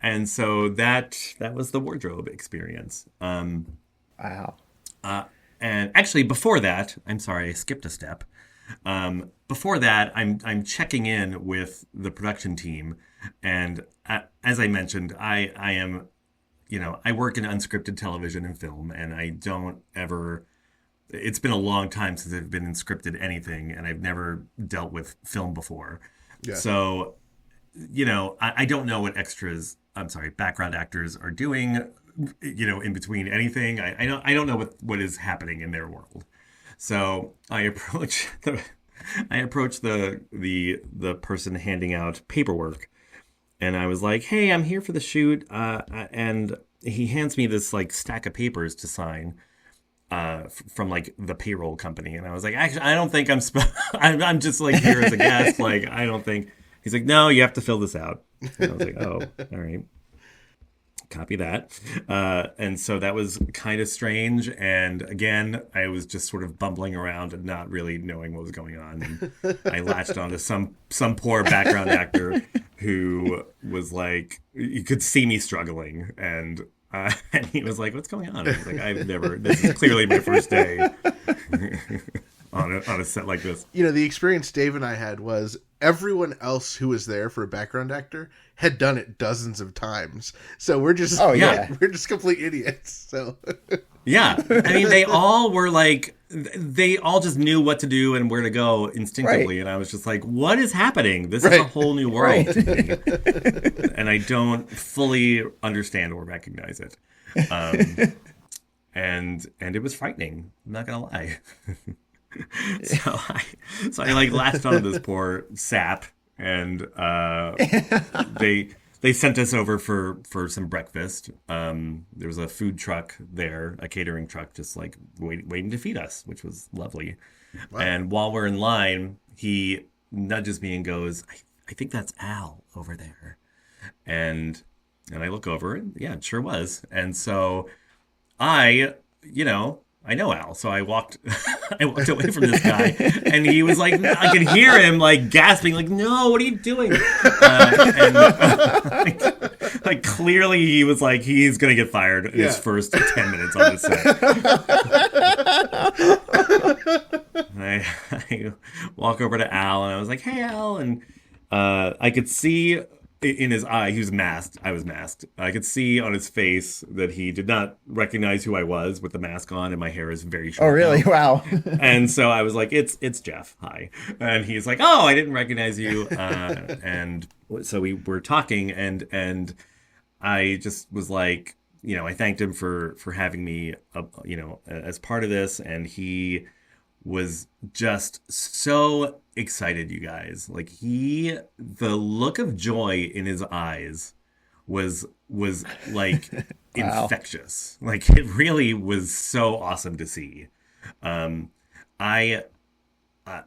[SPEAKER 8] And so that was the wardrobe experience.
[SPEAKER 2] Wow.
[SPEAKER 8] And actually before that, I'm sorry, I skipped a step. Before that, I'm checking in with the production team, and as I mentioned, I am, I work in unscripted television and film, and I don't ever. It's been a long time since I've been in scripted anything, and I've never dealt with film before. Yeah. So, I don't know what background actors are doing, in between anything. I don't know what is happening in their world. So I approach the person handing out paperwork, and I was like, "Hey, I'm here for the shoot," and he hands me this like stack of papers to sign from like the payroll company, and I was like, "Actually, I don't think I'm just like here as a guest. Like, I don't think." He's like, "No, you have to fill this out." And I was like, "Oh, all right." Copy that. And so that was kind of strange. And again, I was just sort of bumbling around and not really knowing what was going on. And I latched onto some poor background actor who was like, you could see me struggling. And he was like, "What's going on?" I was like, this is clearly my first day on a set like this.
[SPEAKER 1] The experience Dave and I had was everyone else who was there for a background actor had done it dozens of times. So we're just, we're just complete idiots. So
[SPEAKER 8] yeah, I mean, they all were like, they all just knew what to do and where to go instinctively. Right. And I was just like, what is happening? This is a whole new world to me. And I don't fully understand or recognize it. And it was frightening. I'm not going to lie. So I like latched onto this poor sap, and they sent us over for some breakfast. There was a food truck there, a catering truck, just like waiting to feed us, which was lovely. Wow. And while we're in line, he nudges me and goes, I think that's Al over there. And I look over, and yeah, it sure was. And so I know Al, so I walked away from this guy, and he was like, I could hear him like gasping, like, "No, what are you doing?" Like clearly he was like, he's gonna get fired in his first 10 minutes on the set. And I walk over to Al, and I was like, "Hey, Al," and I could see in his eye, he was masked. I was masked. I could see on his face that he did not recognize who I was with the mask on, and my hair is very short.
[SPEAKER 2] Oh, really?
[SPEAKER 8] Now.
[SPEAKER 2] Wow.
[SPEAKER 8] And so I was like, "It's Jeff. Hi." And he's like, "Oh, I didn't recognize you." And so we were talking, and I just was like, I thanked him for having me, as part of this, and he was just so excited, you guys. Like the look of joy in his eyes was like infectious. Like it really was so awesome to see. I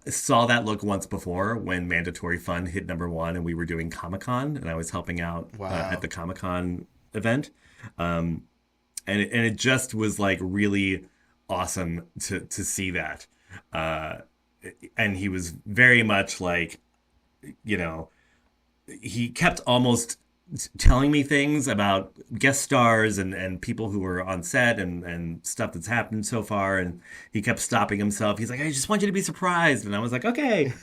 [SPEAKER 8] saw that look once before when Mandatory Fun hit #1 and we were doing Comic-Con, and I was helping out at the Comic-Con event. And it just was like really awesome to see that. And he was very much like, he kept almost telling me things about guest stars and people who were on set and stuff that's happened so far. And he kept stopping himself. He's like, "I just want you to be surprised." And I was like, "Okay."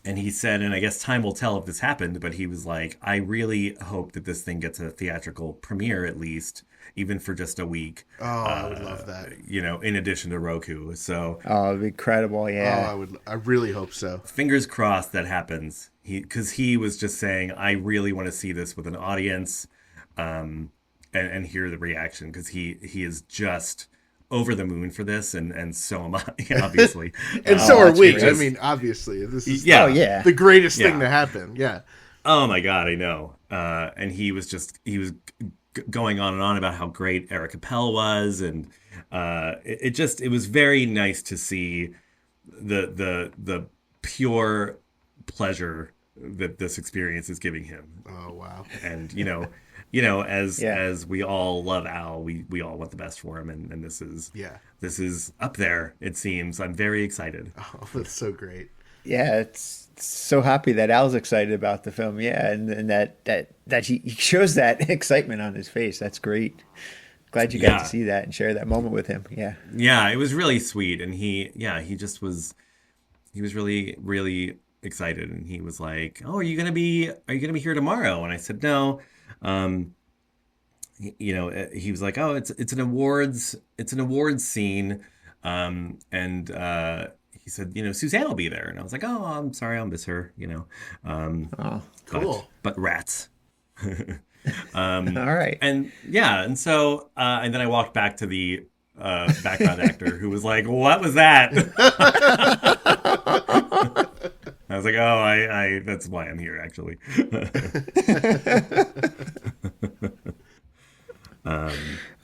[SPEAKER 8] And he said, and I guess time will tell if this happened, but he was like, "I really hope that this thing gets a theatrical premiere at least, even for just a week."
[SPEAKER 1] Oh, I would love that.
[SPEAKER 8] In addition to Roku. So
[SPEAKER 2] it'd be incredible, yeah.
[SPEAKER 1] Oh, I really hope so.
[SPEAKER 8] Fingers crossed that happens. Because he was just saying, "I really want to see this with an audience, and hear the reaction," because he is just over the moon for this, and so am I, obviously.
[SPEAKER 1] And so are we. I mean, obviously, this is the greatest thing to happen. Yeah.
[SPEAKER 8] Oh my God, I know. And he was going on and on about how great Eric Appel was, and it was very nice to see the pure pleasure that this experience is giving him.
[SPEAKER 1] Oh wow.
[SPEAKER 8] And as we all love Al, we all want the best for him, and this is up there, it seems. I'm very excited.
[SPEAKER 1] Oh, that's so great.
[SPEAKER 2] Yeah, it's so happy that Al's excited about the film. Yeah, and that he shows that excitement on his face. That's great. Glad you got to see that and share that moment with him. Yeah.
[SPEAKER 8] Yeah, it was really sweet. And he just was, he was really, really excited. And he was like, "Oh, are you going to be here tomorrow?" And I said, "No." He was like, "Oh, it's an awards scene." And he said, "Suzanne will be there." And I was like, "Oh, I'm sorry, I'll miss her,"
[SPEAKER 1] Oh, cool.
[SPEAKER 8] But rats.
[SPEAKER 2] All right.
[SPEAKER 8] And so and then I walked back to the background actor who was like, "What was that?" I was like, "Oh, I that's why I'm here, actually."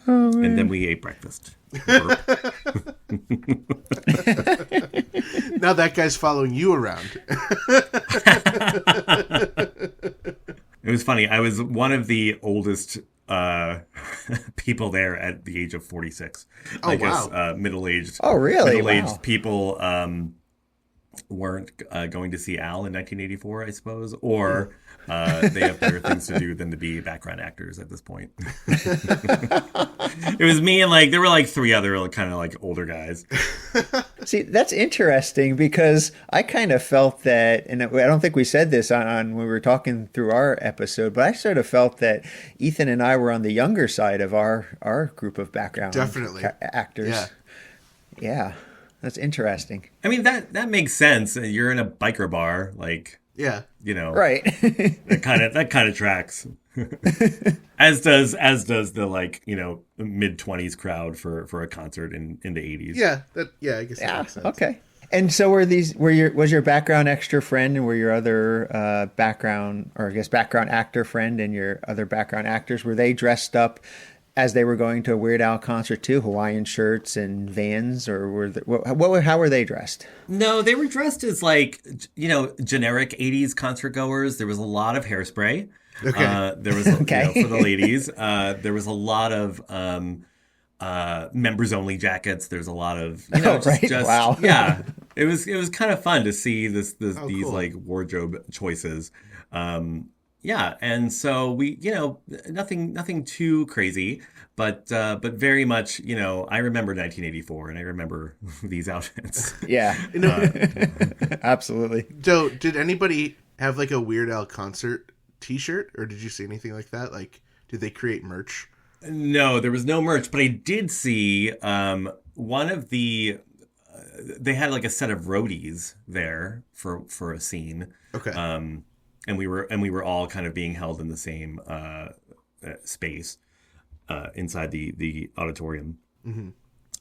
[SPEAKER 8] And then we ate breakfast.
[SPEAKER 1] Now that guy's following you around.
[SPEAKER 8] It was funny. I was one of the oldest people there at the age of 46.
[SPEAKER 1] Oh,
[SPEAKER 8] I guess
[SPEAKER 1] wow.
[SPEAKER 8] middle-aged.
[SPEAKER 2] Oh, really?
[SPEAKER 8] Middle-aged
[SPEAKER 2] Wow.
[SPEAKER 8] people weren't going to see Al in 1984, I suppose, or they have better things to do than to be background actors at this point. It was me and there were three other kind of older guys.
[SPEAKER 2] See, that's interesting because I kind of felt that, and I don't think we said this on when we were talking through our episode, but I sort of felt that Ethan and I were on the younger side of our group of background
[SPEAKER 1] Definitely.
[SPEAKER 2] Actors.
[SPEAKER 1] Yeah.
[SPEAKER 2] Yeah, that's interesting.
[SPEAKER 8] I mean, that makes sense. You're in a biker bar,
[SPEAKER 1] Yeah.
[SPEAKER 2] Right.
[SPEAKER 8] that kind of tracks. as does the mid-20s crowd for a concert in the 80s.
[SPEAKER 1] Yeah. I guess that makes sense.
[SPEAKER 2] Okay. And so was your background extra friend and were your other background actor friend and your other background actors, were they dressed up as they were going to a Weird Al concert too, Hawaiian shirts and Vans, or how were they dressed?
[SPEAKER 8] No, they were dressed as generic 80s concert goers. There was a lot of hairspray.
[SPEAKER 1] Okay.
[SPEAKER 8] There was for the ladies. There was a lot of members only jackets. There's a lot of
[SPEAKER 2] right. Wow.
[SPEAKER 8] Yeah. It was kind of fun to see these
[SPEAKER 1] cool.
[SPEAKER 8] wardrobe choices. Yeah, and so we, nothing too crazy, but very much, I remember 1984 and I remember these outfits.
[SPEAKER 2] Yeah, absolutely.
[SPEAKER 1] So, did anybody have a Weird Al concert T-shirt, or did you see anything like that? Did they create merch?
[SPEAKER 8] No, there was no merch, but I did see one of the. They had a set of roadies there for a scene.
[SPEAKER 1] Okay.
[SPEAKER 8] And we were all kind of being held in the same space inside the auditorium.
[SPEAKER 1] Mm-hmm.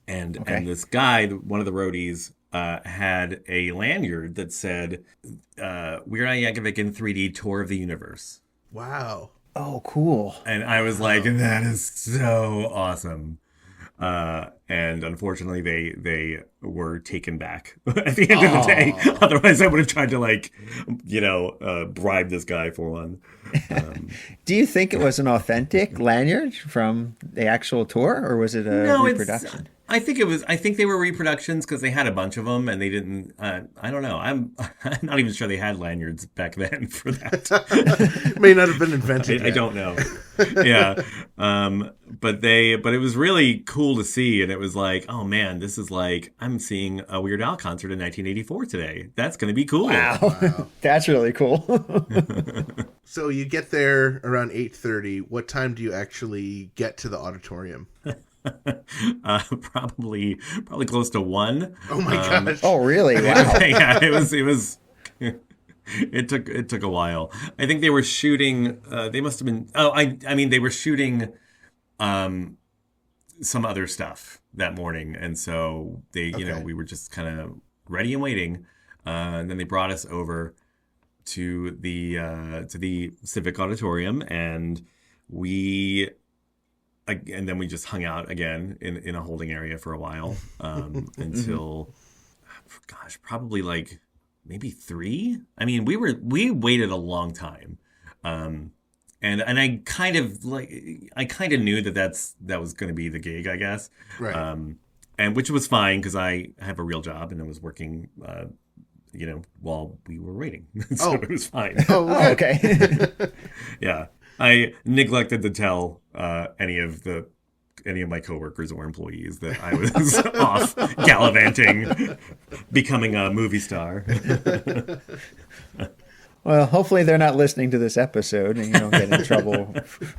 [SPEAKER 8] And this guy, one of the roadies, had a lanyard that said "Weird Al Yankovic in 3D Tour of the Universe."
[SPEAKER 1] Wow.
[SPEAKER 2] Oh, cool.
[SPEAKER 8] And I was like, that is so awesome. And unfortunately, they were taken back at the end of the day. Otherwise, I would have tried to bribe this guy for one.
[SPEAKER 2] Do you think it was an authentic lanyard from the actual tour, or was it a reproduction?
[SPEAKER 8] I think they were reproductions because they had a bunch of them, and they didn't. I don't know. I'm not even sure they had lanyards back then for that.
[SPEAKER 1] May not have been invented.
[SPEAKER 8] I don't know. Yeah, but it was really cool to see, and it was like, oh man, this is I'm seeing a Weird Al concert in 1984 today. That's going to be cool.
[SPEAKER 2] Wow. That's really cool.
[SPEAKER 1] So you get there around 8:30. What time do you actually get to the auditorium?
[SPEAKER 8] Probably close to 1.
[SPEAKER 1] Oh my gosh!
[SPEAKER 2] Oh really? Wow.
[SPEAKER 8] Yeah, it was. It took a while. I think they were shooting. They must have been. Oh, I mean, they were shooting some other stuff that morning, and so we were just kind of ready and waiting. And then they brought us over to the Civic Auditorium, and then we just hung out again in a holding area for a while until, gosh, probably maybe 3. I mean, we waited a long time, and I kind of knew that was going to be the gig, I guess,
[SPEAKER 1] right?
[SPEAKER 8] And which was fine because I have a real job and I was working, while we were waiting, so it was fine.
[SPEAKER 2] Oh, okay.
[SPEAKER 8] Yeah. I neglected to tell any of the any of my coworkers or employees that I was off gallivanting, becoming a movie star.
[SPEAKER 2] Well, hopefully they're not listening to this episode and you don't get in trouble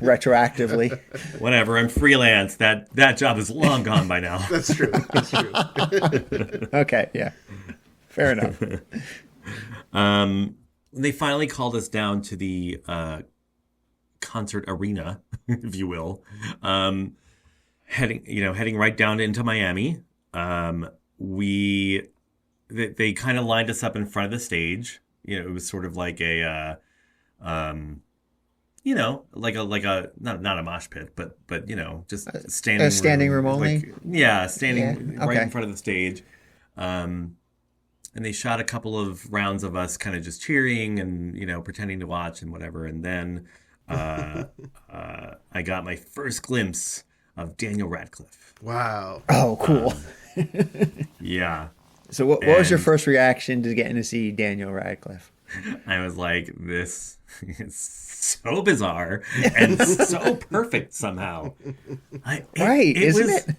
[SPEAKER 2] retroactively.
[SPEAKER 8] Whatever, I'm freelance. That job is long gone by now.
[SPEAKER 1] That's true. That's true.
[SPEAKER 2] Okay, yeah. Fair enough.
[SPEAKER 8] They finally called us down to the concert arena, if you will, heading right down into Miami. They kind of lined us up in front of the stage. It was sort of like a, like a not a mosh pit, but just standing.
[SPEAKER 2] A standing room only.
[SPEAKER 8] Standing right in front of the stage. And they shot a couple of rounds of us kind of just cheering and pretending to watch and whatever. And then I got my first glimpse of Daniel Radcliffe.
[SPEAKER 1] Wow.
[SPEAKER 2] Oh, cool.
[SPEAKER 8] Yeah.
[SPEAKER 2] So what was your first reaction to getting to see Daniel Radcliffe?
[SPEAKER 8] I was like, this is so bizarre and so perfect somehow.
[SPEAKER 2] Isn't it?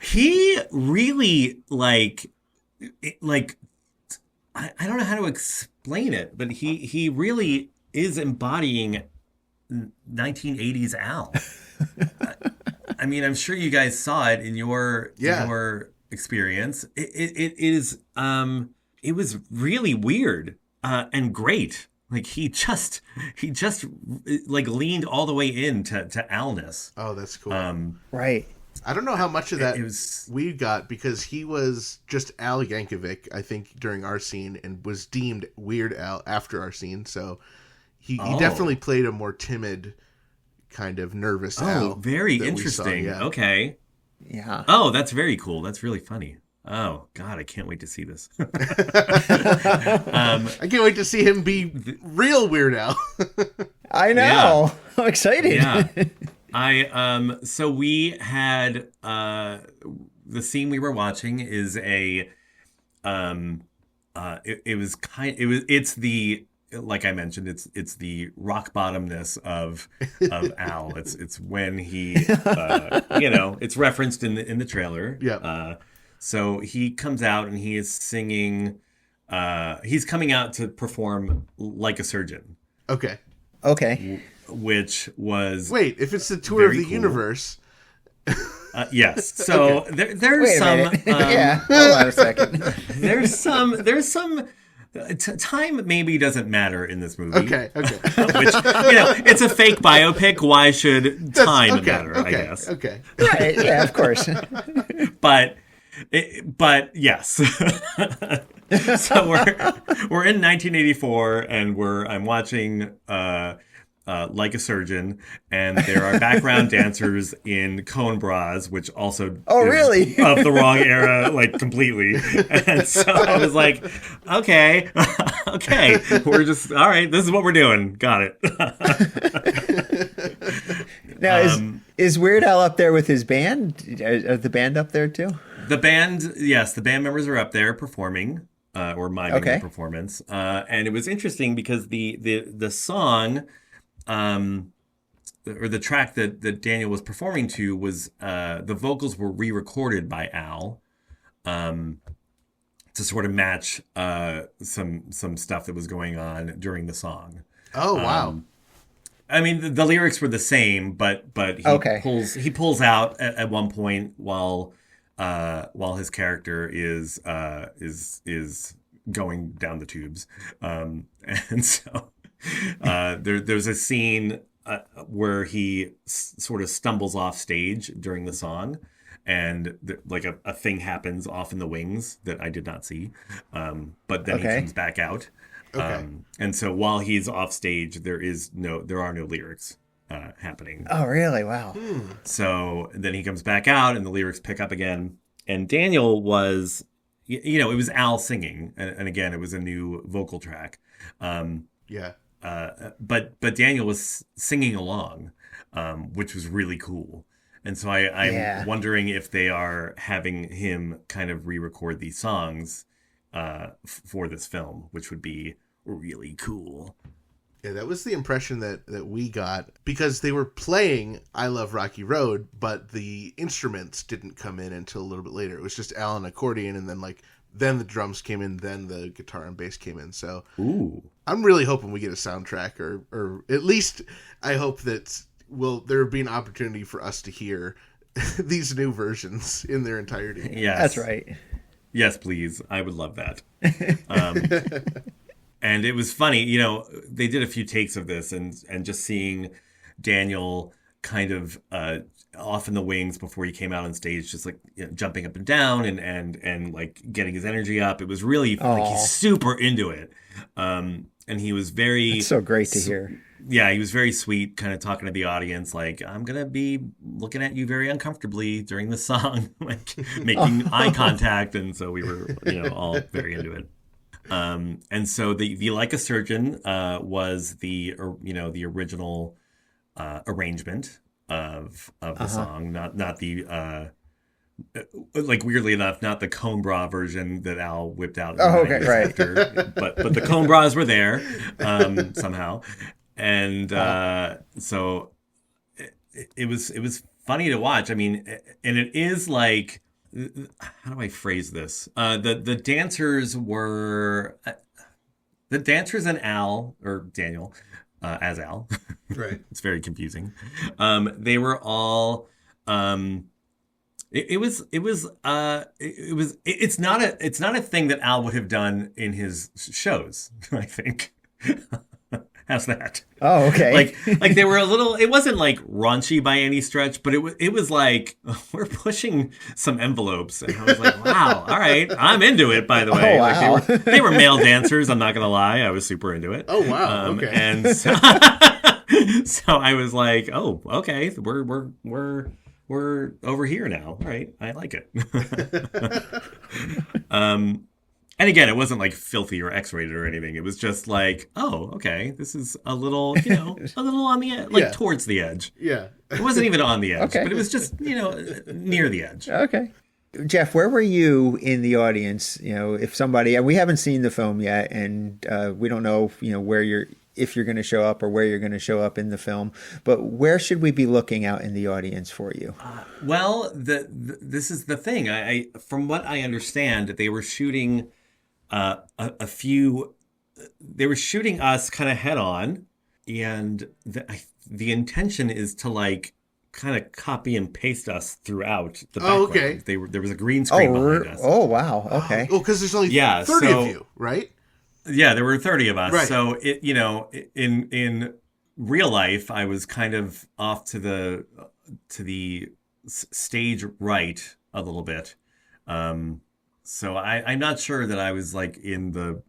[SPEAKER 8] He really I don't know how to explain it, but he really is embodying 1980s Al. I mean, I'm sure you guys saw it in your experience. It was really weird and great. Like he just leaned all the way into Alness.
[SPEAKER 1] Oh, that's cool.
[SPEAKER 2] Right.
[SPEAKER 1] I don't know how much of that we got because he was just Al Yankovic, I think, during our scene and was deemed Weird Al after our scene. So he definitely played a more timid, kind of nervous Al.
[SPEAKER 8] Oh, very interesting. Okay.
[SPEAKER 2] Yeah.
[SPEAKER 8] Oh, that's very cool. That's really funny. Oh, God, I can't wait to see this.
[SPEAKER 1] I can't wait to see him be real Weird Al.
[SPEAKER 2] I know. Yeah. I'm excited.
[SPEAKER 8] Yeah. So we had the scene we were watching is it's the, like I mentioned, it's the rock bottomness of Al. It's when he it's referenced in the trailer.
[SPEAKER 1] Yeah.
[SPEAKER 8] So he comes out and he is singing. He's coming out to perform Like a Surgeon.
[SPEAKER 1] Okay.
[SPEAKER 8] Which was
[SPEAKER 1] if it's the tour of the universe.
[SPEAKER 8] Yes. So there's some.
[SPEAKER 2] Yeah. Hold on a second.
[SPEAKER 8] There's some. Time maybe doesn't matter in this movie.
[SPEAKER 1] Okay.
[SPEAKER 8] Which it's a fake biopic. Why should time matter? I guess.
[SPEAKER 1] Okay.
[SPEAKER 2] Right. Yeah. Of course.
[SPEAKER 8] But yes. So we're in 1984 and I'm watching Like a Surgeon, and there are background dancers in cone bras, which also
[SPEAKER 2] really
[SPEAKER 8] of the wrong era, like completely. And so I was like, okay, we're just all right. This is what we're doing. Got it.
[SPEAKER 2] Now is Weird Al up there with his band? Are the band up there too?
[SPEAKER 8] The band, yes, the band members are up there performing or miming the performance, and it was interesting because the song. Or the track that Daniel was performing to was the vocals were re-recorded by Al to sort of match some stuff that was going on during the song.
[SPEAKER 1] Oh wow!
[SPEAKER 8] I mean the lyrics were the same, but he pulls out at one point while his character is going down the tubes, and so. There's a scene where he sort of stumbles off stage during the song, and a thing happens off in the wings that I did not see, but then he comes back out. And so while he's off stage, there are no lyrics happening.
[SPEAKER 2] Oh, really? Wow.
[SPEAKER 8] So then he comes back out, and the lyrics pick up again. And Daniel was, it was Al singing, and again, it was a new vocal track. But Daniel was singing along, which was really cool. And so I'm wondering if they are having him kind of re-record these songs for this film, which would be really cool.
[SPEAKER 1] Yeah, that was the impression that we got, because they were playing I Love Rocky Road, but the instruments didn't come in until a little bit later. It was just Al and accordion, and then the drums came in, then the guitar and bass came in. So
[SPEAKER 8] Ooh.
[SPEAKER 1] I'm really hoping we get a soundtrack, or at least I hope that there will be an opportunity for us to hear these new versions in their entirety.
[SPEAKER 8] Yes.
[SPEAKER 2] That's right.
[SPEAKER 8] Yes, please. I would love that. And it was funny, they did a few takes of this, and just seeing Daniel kind of off in the wings before he came out on stage, just like jumping up and down and like getting his energy up. It was really like he's super into it. And he was very...
[SPEAKER 2] It's so great to hear.
[SPEAKER 8] Yeah, he was very sweet, kind of talking to the audience, like, I'm going to be looking at you very uncomfortably during the song, like making eye contact. And so we were, all very into it. And so the Like a Surgeon was the original arrangement of the song, not the like, weirdly enough, not the Cone Bra version that Al whipped out.
[SPEAKER 2] Right.
[SPEAKER 8] After, but the Cone Bras were there somehow, and so it was funny to watch. I mean, and it is like, how do I phrase this? The dancers were the dancers and Al, or Daniel, as Al.
[SPEAKER 1] Right.
[SPEAKER 8] It's very confusing. They were all. It's not a thing that Al would have done in his shows, I think. How's that?
[SPEAKER 2] Oh, okay.
[SPEAKER 8] Like they were a little, it wasn't like raunchy by any stretch, but it was like, we're pushing some envelopes. And I was like, wow, all right. I'm into it, by the way.
[SPEAKER 2] Oh, wow.
[SPEAKER 8] Like they were male dancers, I'm not going to lie. I was super into it.
[SPEAKER 1] Oh, wow. Okay.
[SPEAKER 8] And so, so I was like, oh, okay. We're over here now. All right. I like it. And again, it wasn't like filthy or X-rated or anything. It was just like, oh, okay, this is a little, a little on the edge, like towards the edge.
[SPEAKER 1] Yeah.
[SPEAKER 8] It wasn't even on the edge,
[SPEAKER 2] Okay.
[SPEAKER 8] but it was just, near the edge.
[SPEAKER 2] Okay. Jeff, where were you in the audience? If somebody, and we haven't seen the film yet, and we don't know, if you're going to show up or where you're going to show up in the film, but where should we be looking out in the audience for you?
[SPEAKER 8] Well, this is the thing. I from what I understand, they were shooting a few. They were shooting us kind of head on, and the intention is to like kind of copy and paste us throughout the background.
[SPEAKER 1] Oh, okay.
[SPEAKER 8] There was a green screen behind us.
[SPEAKER 2] Oh, wow. Okay.
[SPEAKER 1] Well, because there's only 30 of you, right?
[SPEAKER 8] Yeah, there were 30 of us.
[SPEAKER 1] Right.
[SPEAKER 8] So in real life, I was kind of off to the stage right a little bit. So I'm not sure that I was like in the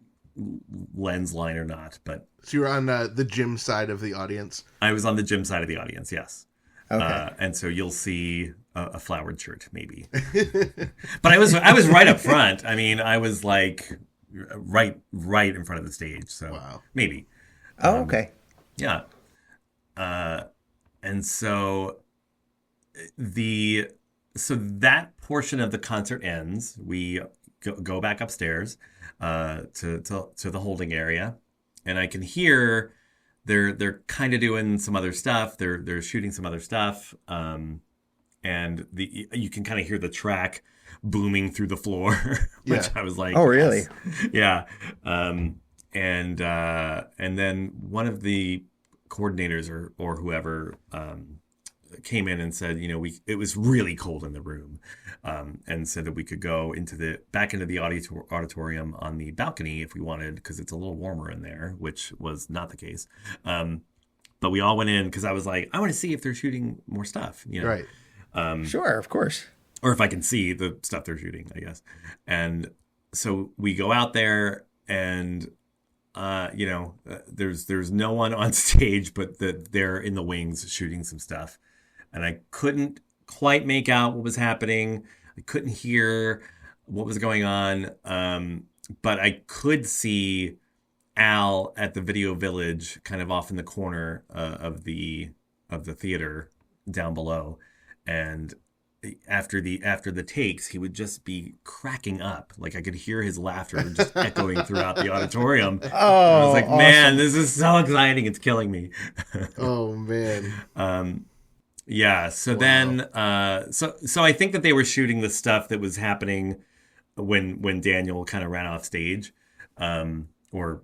[SPEAKER 8] lens line or not, but
[SPEAKER 1] So you were on the gym side of the audience.
[SPEAKER 8] I was on the gym side of the audience. Yes.
[SPEAKER 2] Okay.
[SPEAKER 8] And so you'll see a flowered shirt maybe, but I was right up front. I mean, I was like right in front of the stage. So
[SPEAKER 1] Wow.
[SPEAKER 8] maybe.
[SPEAKER 2] Oh, okay.
[SPEAKER 8] Yeah. And so that portion of the concert ends. We go back upstairs to the holding area, and I can hear they're kind of doing some other stuff. They're shooting some other stuff, and you can kind of hear the track booming through the floor, which
[SPEAKER 1] Yeah.
[SPEAKER 8] I was like,
[SPEAKER 2] Oh, really?
[SPEAKER 8] yes. Yeah. And then one of the coordinators or whoever came in and said, it was really cold in the room, and said that we could go back into the auditorium on the balcony if we wanted, because it's a little warmer in there, which was not the case. But we all went in because I was like, I want to see if they're shooting more stuff,
[SPEAKER 1] Right.
[SPEAKER 2] Sure, of course.
[SPEAKER 8] or if I can see the stuff they're shooting, I guess. And so we go out there, and there's no one on stage, but they're in the wings shooting some stuff, and I couldn't quite make out what was happening. I couldn't hear what was going on, but I could see Al at the Video Village, kind of off in the corner of the theater down below, and after the takes, he would just be cracking up. Like I could hear his laughter just echoing throughout the auditorium.
[SPEAKER 2] Oh,
[SPEAKER 8] I was like,
[SPEAKER 2] awesome.
[SPEAKER 8] man, this is so exciting. It's killing me.
[SPEAKER 1] Oh man.
[SPEAKER 8] Yeah. So then, so I think that they were shooting the stuff that was happening when Daniel kind of ran off stage, or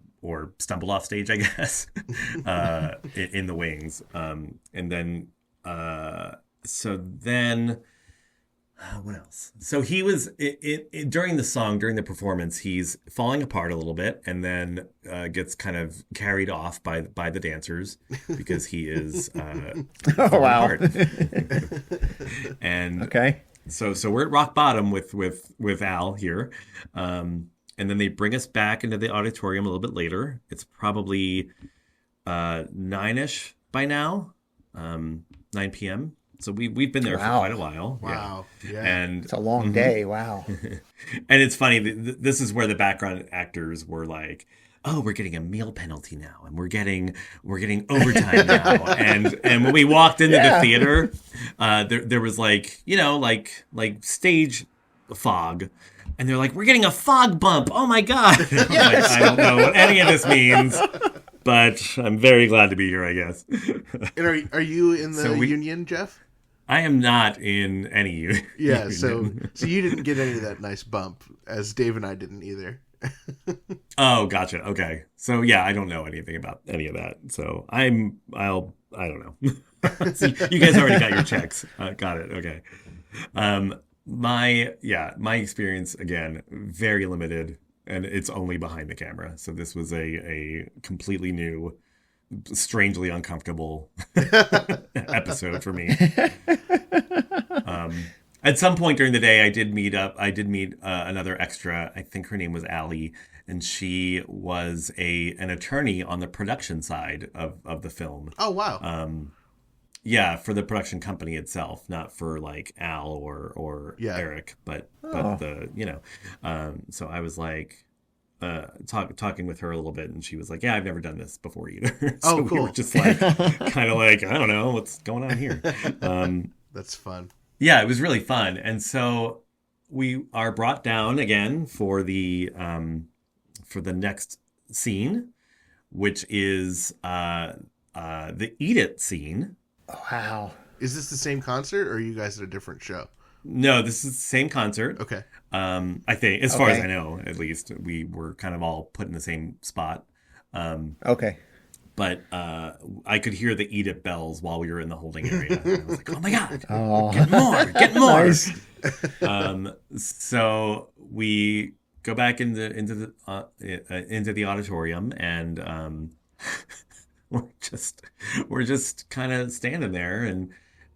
[SPEAKER 8] stumbled off stage, I guess, in the wings. And then, so then, what else? So he was during the song, during the performance, he's falling apart a little bit, and then gets kind of carried off by the dancers because he is
[SPEAKER 2] Oh, wow.
[SPEAKER 8] apart. And
[SPEAKER 2] Okay.
[SPEAKER 8] so we're at rock bottom with Al here. And then they bring us back into the auditorium a little bit later. It's probably 9-ish by now, 9 p.m. So we've been there for quite a while.
[SPEAKER 1] Wow. Yeah.
[SPEAKER 8] And
[SPEAKER 2] It's a long day. Wow.
[SPEAKER 8] and it's funny. This is where the background actors were like, "Oh, we're getting a meal penalty now, and we're getting overtime now." And when we walked into the theater, there was like stage fog. And they're like, "We're getting a fog bump. Oh my God." Like, I don't know what any of this means, but I'm very glad to be here, I guess.
[SPEAKER 1] And are you in the union, Jeff?
[SPEAKER 8] I am not in any union.
[SPEAKER 1] Yeah, so you didn't get any of that nice bump, as Dave and I didn't either.
[SPEAKER 8] Oh, gotcha. Okay. So yeah, I don't know anything about any of that. So I don't know. So you guys already got your checks. Got it. Okay. My experience, again, very limited, and it's only behind the camera. So this was a completely new, strangely uncomfortable episode for me. At some point during the day, I did meet another extra. I think her name was Allie, and she was an attorney on the production side of the film.
[SPEAKER 1] Oh, wow.
[SPEAKER 8] Yeah, for the production company itself, not for like Al or Eric, but the so I was like talking with her a little bit, and she was like, "Yeah, I've never done this before either." So
[SPEAKER 1] cool.
[SPEAKER 8] We were just like kind of like, I don't know what's going on here.
[SPEAKER 1] That's fun.
[SPEAKER 8] Yeah, it was really fun, and so we are brought down again for the next scene, which is the Eat It scene.
[SPEAKER 2] Wow.
[SPEAKER 1] Is this the same concert, or are you guys at a different show?
[SPEAKER 8] No, this is the same concert.
[SPEAKER 1] Okay.
[SPEAKER 8] I think, as far as I know, at least, we were kind of all put in the same spot.
[SPEAKER 2] Okay.
[SPEAKER 8] But I could hear the Eat It bells while we were in the holding area. And I was like, "Oh my God,
[SPEAKER 2] Oh.
[SPEAKER 8] get more!"
[SPEAKER 2] Nice.
[SPEAKER 8] So we go back into the auditorium, and we're just kind of standing there,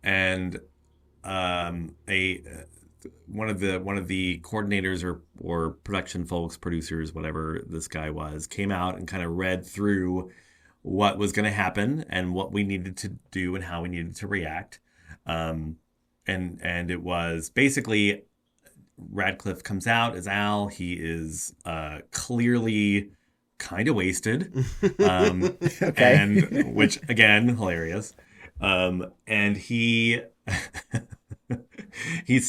[SPEAKER 8] and one of the coordinators or production folks, producers, whatever this guy was, came out and kind of read through what was going to happen and what we needed to do and how we needed to react. And it was basically Radcliffe comes out as Al. He is clearly kind of wasted,
[SPEAKER 2] Okay.
[SPEAKER 8] and which again, hilarious. And he's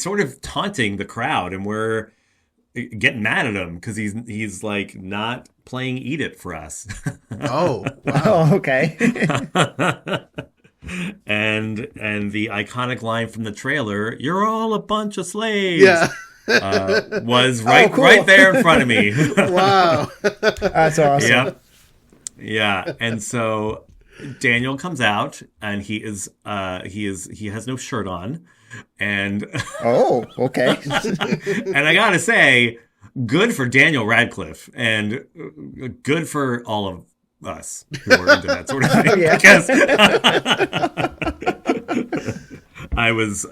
[SPEAKER 8] sort of taunting the crowd, and we're getting mad at him because he's like not playing Eat It for us.
[SPEAKER 1] Oh, wow.
[SPEAKER 2] Oh, okay.
[SPEAKER 8] and the iconic line from the trailer, "You're all a bunch of slaves,"
[SPEAKER 1] Yeah.
[SPEAKER 8] was
[SPEAKER 2] cool.
[SPEAKER 8] right there in front of me.
[SPEAKER 1] Wow.
[SPEAKER 2] That's awesome.
[SPEAKER 8] Yeah. And so Daniel comes out, and he has no shirt on, and
[SPEAKER 2] Oh, okay.
[SPEAKER 8] and I gotta say, good for Daniel Radcliffe, and good for all of us who are into that sort of thing.
[SPEAKER 2] Yeah.
[SPEAKER 8] Because I was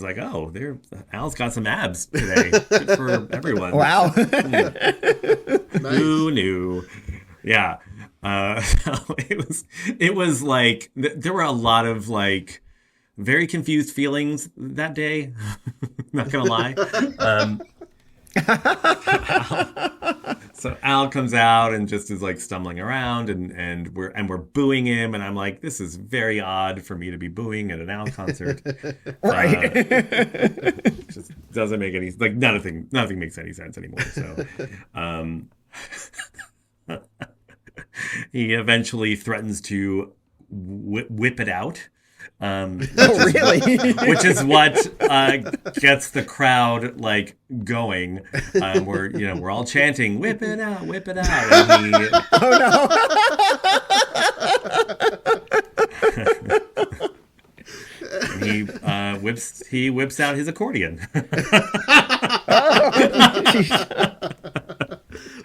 [SPEAKER 8] like, oh, Al's got some abs today. Good for everyone.
[SPEAKER 2] Wow.
[SPEAKER 8] Who knew? Yeah. It was like there were a lot of like very confused feelings that day. Not gonna lie. So Al comes out and just is like stumbling around, and we're booing him, and I'm like, this is very odd for me to be booing at an Al concert.
[SPEAKER 2] Right.
[SPEAKER 8] Just doesn't make any, like, nothing makes any sense anymore. So he eventually threatens to whip it out.
[SPEAKER 2] Really?
[SPEAKER 8] Which is what gets the crowd like going. We're all chanting, "Whip it out, whip it out!" And he,
[SPEAKER 2] Oh
[SPEAKER 8] and he whips out his accordion.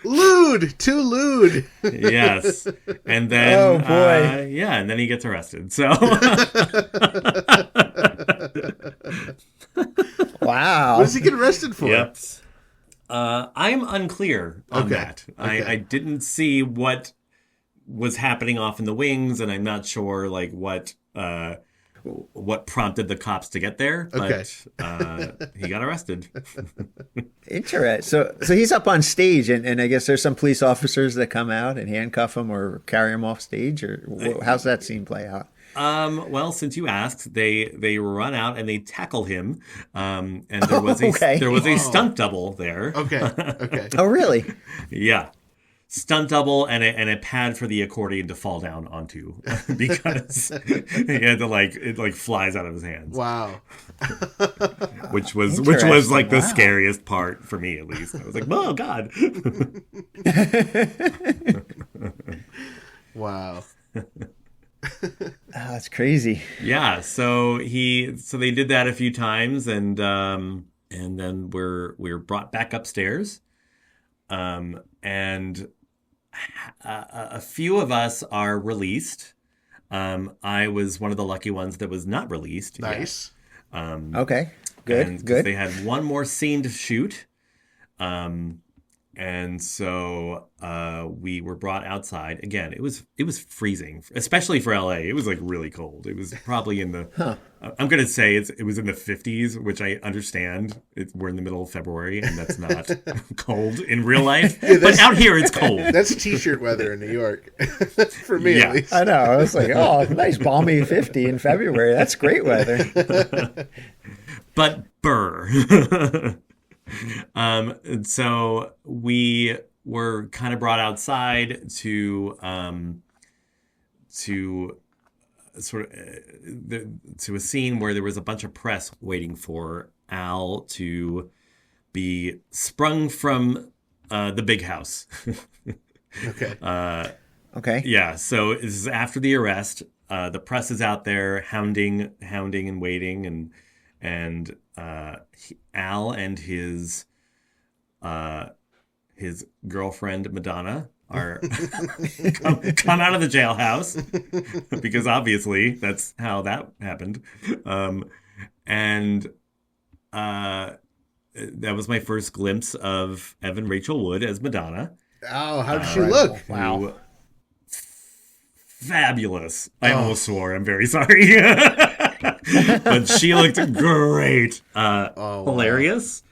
[SPEAKER 1] Lewd, too lewd.
[SPEAKER 8] Yes, and then
[SPEAKER 2] Oh, boy.
[SPEAKER 8] and then he gets arrested. So
[SPEAKER 2] Wow.
[SPEAKER 1] What does he get arrested for?
[SPEAKER 8] Yep. I'm unclear on that.
[SPEAKER 1] Okay.
[SPEAKER 8] I didn't see what was happening off in the wings, and I'm not sure like what prompted the cops to get there. But he got arrested.
[SPEAKER 2] Interesting. So he's up on stage, and I guess there's some police officers that come out and handcuff him or carry him off stage, or how's that scene play out?
[SPEAKER 8] Well, since you asked, they run out and they tackle him. And there was a stunt double there.
[SPEAKER 1] Okay.
[SPEAKER 2] Oh, really?
[SPEAKER 8] Yeah. Stunt double and a pad for the accordion to fall down onto because he had to it flies out of his hands.
[SPEAKER 1] Wow.
[SPEAKER 8] Which was like the scariest part for me, at least. I was like, oh God.
[SPEAKER 1] Wow.
[SPEAKER 2] That's crazy.
[SPEAKER 8] Yeah. So they did that a few times, and then we're brought back upstairs. And a few of us are released. I was one of the lucky ones that was not released.
[SPEAKER 1] Nice.
[SPEAKER 2] Okay. Good.
[SPEAKER 8] They had one more scene to shoot. And so we were brought outside. Again, it was freezing, especially for LA. It was like really cold. It was probably in the I'm going to say it was in the 50s, which I understand. We're in the middle of February, and that's not cold in real life. But out here, it's cold.
[SPEAKER 1] That's t-shirt weather in New York. For me, at least.
[SPEAKER 2] I know. I was like, oh, nice balmy 50 in February. That's great weather.
[SPEAKER 8] But burr. And so we were kind of brought outside to sort of to a scene where there was a bunch of press waiting for Al to be sprung from the big house.
[SPEAKER 1] Okay.
[SPEAKER 2] Okay.
[SPEAKER 8] Yeah. So this is after the arrest. The press is out there hounding and waiting, and Al and his girlfriend Madonna are come out of the jailhouse because obviously that's how that happened. And that was my first glimpse of Evan Rachel Wood as Madonna.
[SPEAKER 1] Oh, how did she look?
[SPEAKER 2] Wow.
[SPEAKER 8] Fabulous. I almost swore. I'm very sorry. But she looked great. Hilarious.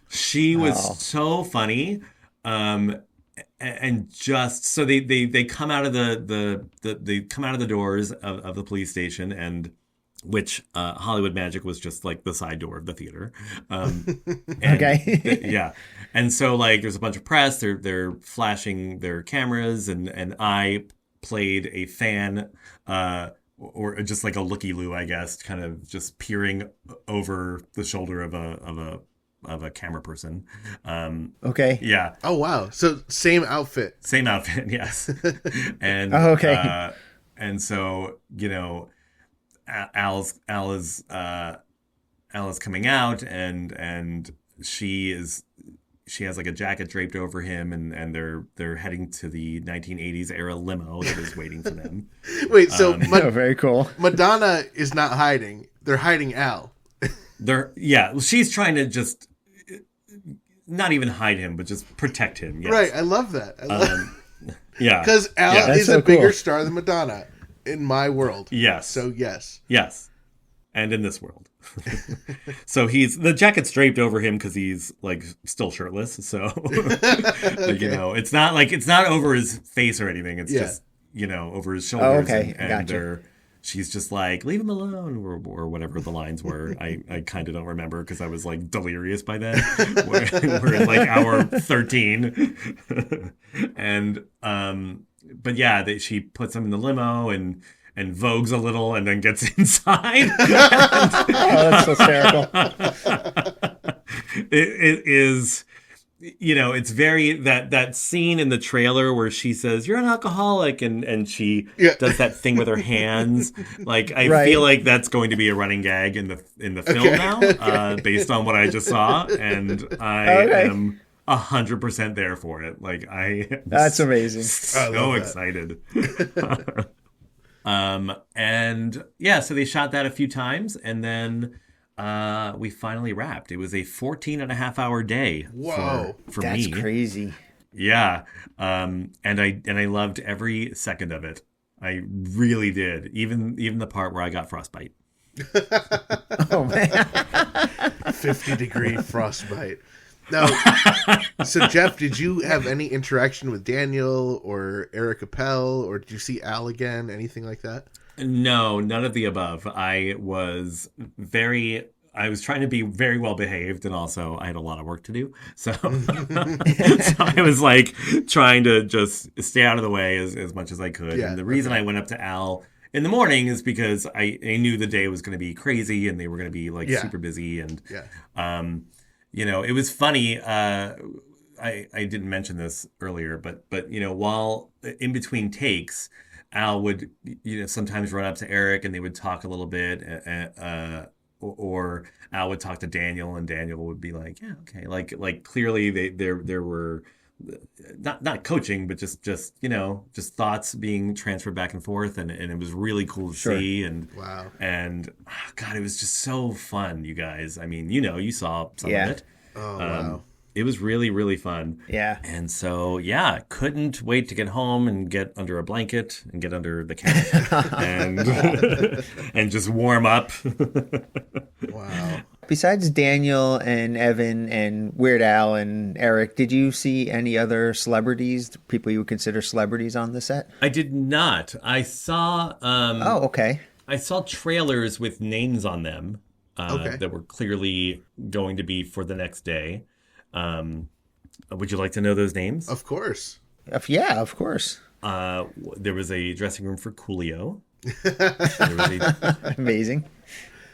[SPEAKER 8] She was so funny. And just so they come out of they come out of the doors of the police station, and which Hollywood Magic was just like the side door of the theater.
[SPEAKER 2] Okay.
[SPEAKER 8] Yeah. And so like there's a bunch of press, they're flashing their cameras, and I played a fan, or just like a looky-loo, I guess, kind of just peering over the shoulder of a camera person.
[SPEAKER 2] Okay.
[SPEAKER 8] Yeah.
[SPEAKER 1] Oh, wow. So same outfit.
[SPEAKER 8] Same outfit, yes. And
[SPEAKER 2] okay.
[SPEAKER 8] And so, Al is coming out, and she has like a jacket draped over him, and they're heading to the 1980s era limo that is waiting for them.
[SPEAKER 1] Wait, so
[SPEAKER 2] very cool.
[SPEAKER 1] Madonna is not hiding. They're hiding Al.
[SPEAKER 8] She's trying to just not even hide him, but just protect him. Yes.
[SPEAKER 1] Right, I love that.
[SPEAKER 8] Yeah.
[SPEAKER 1] Because Al is
[SPEAKER 2] so
[SPEAKER 1] a bigger
[SPEAKER 2] cool.
[SPEAKER 1] star than Madonna in my world.
[SPEAKER 8] Yes.
[SPEAKER 1] So yes.
[SPEAKER 8] Yes. and in this world. So the jacket's draped over him because he's like still shirtless. So
[SPEAKER 1] Okay.
[SPEAKER 8] you know, it's not over his face or anything. It's just, you know, over his shoulders.
[SPEAKER 2] Oh, okay.
[SPEAKER 8] And
[SPEAKER 2] Gotcha.
[SPEAKER 8] she's just like, leave him alone, or whatever the lines were. I kind of don't remember because I was like delirious by then. We're in like hour 13. And but yeah, she puts him in the limo and vogues a little and then gets inside.
[SPEAKER 2] Oh, that's hysterical.
[SPEAKER 8] It is, you know, it's very that scene in the trailer where she says, "You're an alcoholic," and she does that thing with her hands. Like I feel like that's going to be a running gag in the film now, based on what I just saw, and I am 100% there for it. Like
[SPEAKER 2] that's amazing.
[SPEAKER 8] So excited. And yeah, so they shot that a few times, and then we finally wrapped. It was a 14.5-hour day.
[SPEAKER 1] Whoa,
[SPEAKER 8] for
[SPEAKER 2] that's
[SPEAKER 8] me.
[SPEAKER 2] crazy.
[SPEAKER 8] Yeah. And I loved every second of it. I really did. Even the part where I got frostbite.
[SPEAKER 2] Oh man.
[SPEAKER 1] 50-degree frostbite. Now, so Jeff, did you have any interaction with Daniel or Eric Appel, or did you see Al again? Anything like that?
[SPEAKER 8] No, none of the above. I was trying to be very well behaved, and also I had a lot of work to do. So, so I was like trying to just stay out of the way as much as I could.
[SPEAKER 1] Yeah,
[SPEAKER 8] and the reason I went up to Al in the morning is because I knew the day was going to be crazy and they were going to be like super busy. And, you know, it was funny. I didn't mention this earlier, but, you know, while in between takes, Al would, you know, sometimes run up to Eric and they would talk a little bit, or Al would talk to Daniel and Daniel would be like, yeah, okay. Like clearly there were not coaching, but just, you know, just thoughts being transferred back and forth. And it was really cool to see. And
[SPEAKER 1] wow.
[SPEAKER 8] And God, it was just so fun, you guys. I mean, you know, you saw some of it.
[SPEAKER 1] Oh, wow.
[SPEAKER 8] It was really, really fun.
[SPEAKER 2] Yeah.
[SPEAKER 8] And so, yeah, couldn't wait to get home and get under a blanket and get under the couch and just warm up.
[SPEAKER 1] Wow.
[SPEAKER 2] Besides Daniel and Evan and Weird Al and Eric, did you see any other celebrities, people you would consider celebrities on the set?
[SPEAKER 8] I did not. I saw...
[SPEAKER 2] oh, okay.
[SPEAKER 8] I saw trailers with names on them that were clearly going to be for the next day. Would you like to know those names?
[SPEAKER 1] Of course.
[SPEAKER 2] Yeah, of course.
[SPEAKER 8] There was a dressing room for Coolio.
[SPEAKER 2] Amazing.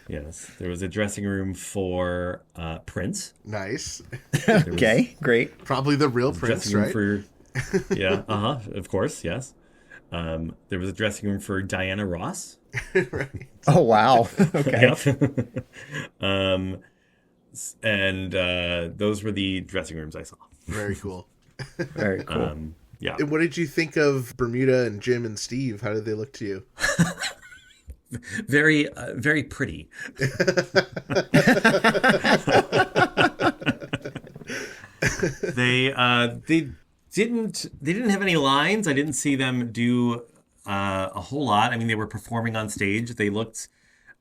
[SPEAKER 8] Yes. There was a dressing room for Prince.
[SPEAKER 1] Nice.
[SPEAKER 2] Okay, great.
[SPEAKER 1] Probably the real Prince, right?
[SPEAKER 8] Yeah, of course, yes. There was a dressing room for Diana Ross.
[SPEAKER 1] Right.
[SPEAKER 2] Oh, wow. Okay.
[SPEAKER 8] Yep. And those were the dressing rooms I saw.
[SPEAKER 1] Very cool.
[SPEAKER 2] Very cool.
[SPEAKER 8] Yeah.
[SPEAKER 1] And what did you think of Bermuda and Jim and Steve? How did they look to you?
[SPEAKER 8] Very, very pretty. They didn't have any lines. I didn't see them do a whole lot. I mean, they were performing on stage. They looked.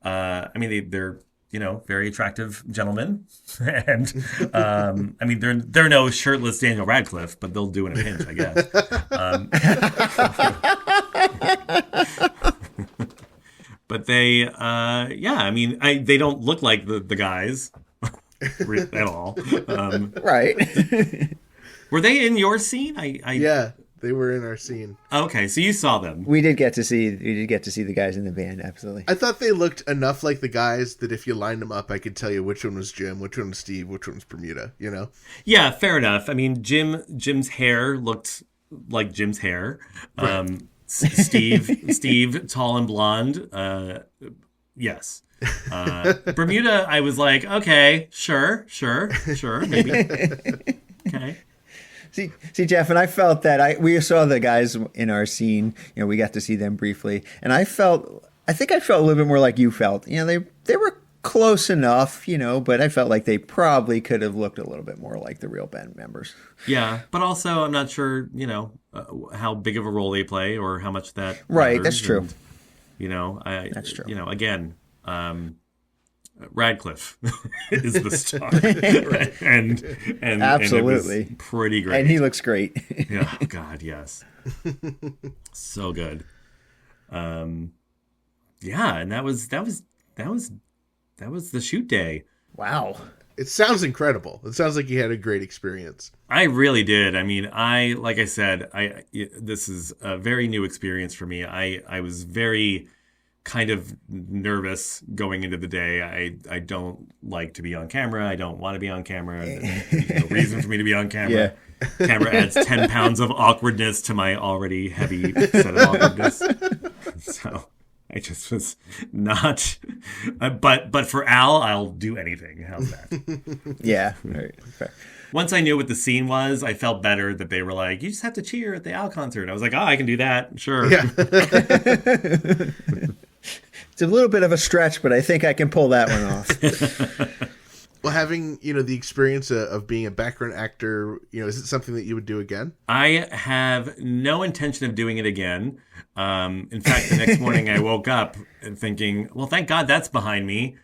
[SPEAKER 8] I mean, they're you know, very attractive gentlemen, and I mean, they're no shirtless Daniel Radcliffe, but they'll do in a pinch, I guess. But they, yeah, I mean, they don't look like the guys at all.
[SPEAKER 2] Right.
[SPEAKER 8] Were they in your scene?
[SPEAKER 1] Yeah, they were in our scene.
[SPEAKER 8] Okay, so you saw them.
[SPEAKER 2] We did get to see the guys in the band, absolutely.
[SPEAKER 1] I thought they looked enough like the guys that if you lined them up, I could tell you which one was Jim, which one was Steve, which one was Bermuda, you know?
[SPEAKER 8] Yeah, fair enough. I mean, Jim's hair looked like Jim's hair.
[SPEAKER 1] Right.
[SPEAKER 8] Steve, tall and blonde. Yes. Bermuda, I was like, okay, sure, maybe. Okay.
[SPEAKER 2] See, Jeff, and I felt that we saw the guys in our scene. You know, we got to see them briefly, and I think I felt a little bit more like you felt. You know, they were close enough, you know, but I felt like they probably could have looked a little bit more like the real band members.
[SPEAKER 8] Yeah, but also I'm not sure, you know, how big of a role they play or how much that
[SPEAKER 2] right.
[SPEAKER 8] matters.
[SPEAKER 2] That's true.
[SPEAKER 8] And, you know,
[SPEAKER 2] that's true.
[SPEAKER 8] You know, again, Radcliffe is the star. and
[SPEAKER 2] Absolutely.
[SPEAKER 8] And it was pretty great.
[SPEAKER 2] And he looks great.
[SPEAKER 8] Oh God, yes. So good. Yeah, and that was the shoot day.
[SPEAKER 2] Wow.
[SPEAKER 1] It sounds incredible. It sounds like you had a great experience.
[SPEAKER 8] I really did. I mean, like I said, this is a very new experience for me. I was very kind of nervous going into the day. I don't like to be on camera. I don't want to be on camera. There's no reason for me to be on camera. Yeah. Camera adds 10 pounds of awkwardness to my already heavy set of awkwardness. So I just was not. But for Al, I'll do anything. How's that?
[SPEAKER 2] Yeah. Right. Fair.
[SPEAKER 8] Once I knew what the scene was, I felt better that they were like, you just have to cheer at the Al concert. I was like, oh, I can do that. Sure. Yeah.
[SPEAKER 2] It's a little bit of a stretch, but I think I can pull that one off.
[SPEAKER 1] Well, having, the experience of being a background actor, is it something that you would do again?
[SPEAKER 8] I have no intention of doing it again. In fact, the next morning I woke up thinking, well, thank God that's behind me.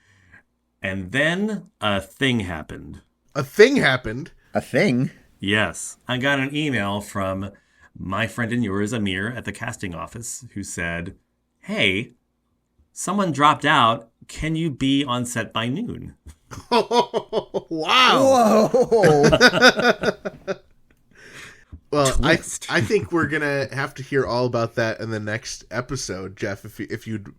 [SPEAKER 8] And then a thing happened.
[SPEAKER 1] A thing happened?
[SPEAKER 2] A thing?
[SPEAKER 8] Yes. I got an email from my friend and yours, Amir, at the casting office, who said, hey, someone dropped out. Can you be on set by noon?
[SPEAKER 1] Oh, wow. Whoa. Well, I think we're going to have to hear all about that in the next episode, Jeff, if you'd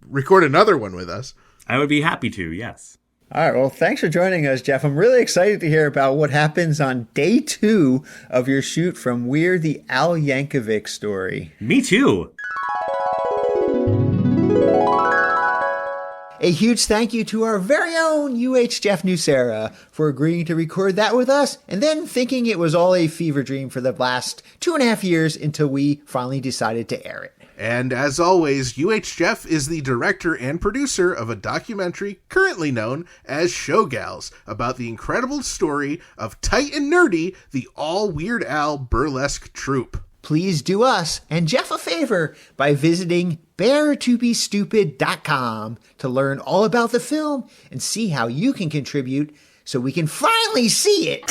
[SPEAKER 1] record another one with us.
[SPEAKER 8] I would be happy to, yes.
[SPEAKER 2] All right, well, thanks for joining us, Jeff. I'm really excited to hear about what happens on day 2 of your shoot from Weird the Al Yankovic Story.
[SPEAKER 8] Me too.
[SPEAKER 2] A huge thank you to our very own UHJeff Nucera for agreeing to record that with us and then thinking it was all a fever dream for the last 2.5 years until we finally decided to air it.
[SPEAKER 1] And as always, UHJeff is the director and producer of a documentary currently known as Showgals about the incredible story of Tight and Nerdy, the all Weird Al burlesque troupe.
[SPEAKER 2] Please do us and Jeff a favor by visiting BearToBeStupid.com to learn all about the film and see how you can contribute so we can finally see it.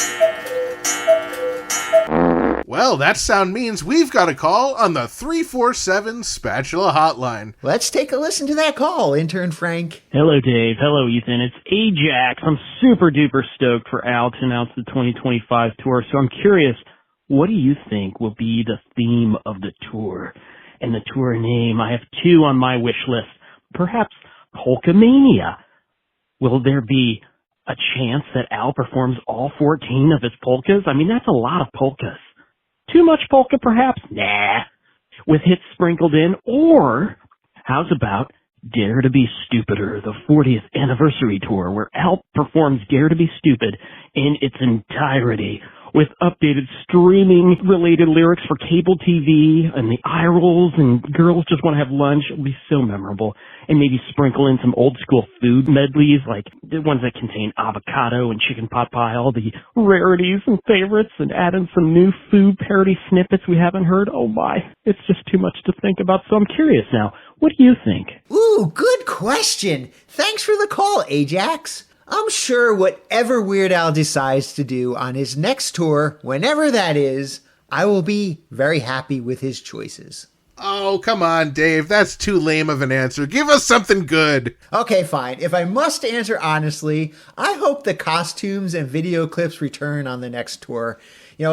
[SPEAKER 1] Well, that sound means we've got a call on the 347 Spatula Hotline.
[SPEAKER 2] Let's take a listen to that call, intern Frank.
[SPEAKER 9] Hello, Dave. Hello, Ethan. It's Ajax. I'm super duper stoked for Al to announce the 2025 tour, so I'm curious, what do you think will be the theme of the tour? And the tour name, I have 2 on my wish list. Perhaps Polkamania. Will there be a chance that Al performs all 14 of his polkas? I mean, that's a lot of polkas. Too much polka, perhaps? Nah. With hits sprinkled in? Or how's about Dare to Be Stupider, the 40th anniversary tour, where Al performs Dare to Be Stupid in its entirety, with updated streaming-related lyrics for cable TV and the eye rolls and girls just want to have lunch. It'll be so memorable. And maybe sprinkle in some old-school food medleys, like the ones that contain avocado and chicken pot pie, all the rarities and favorites, and add in some new food parody snippets we haven't heard. Oh, my. It's just too much to think about, so I'm curious now. What do you think?
[SPEAKER 2] Ooh, good question. Thanks for the call, Ajax. I'm sure whatever Weird Al decides to do on his next tour, whenever that is, I will be very happy with his choices.
[SPEAKER 1] Oh, come on, Dave. That's too lame of an answer. Give us something good.
[SPEAKER 2] Okay, fine. If I must answer honestly, I hope the costumes and video clips return on the next tour.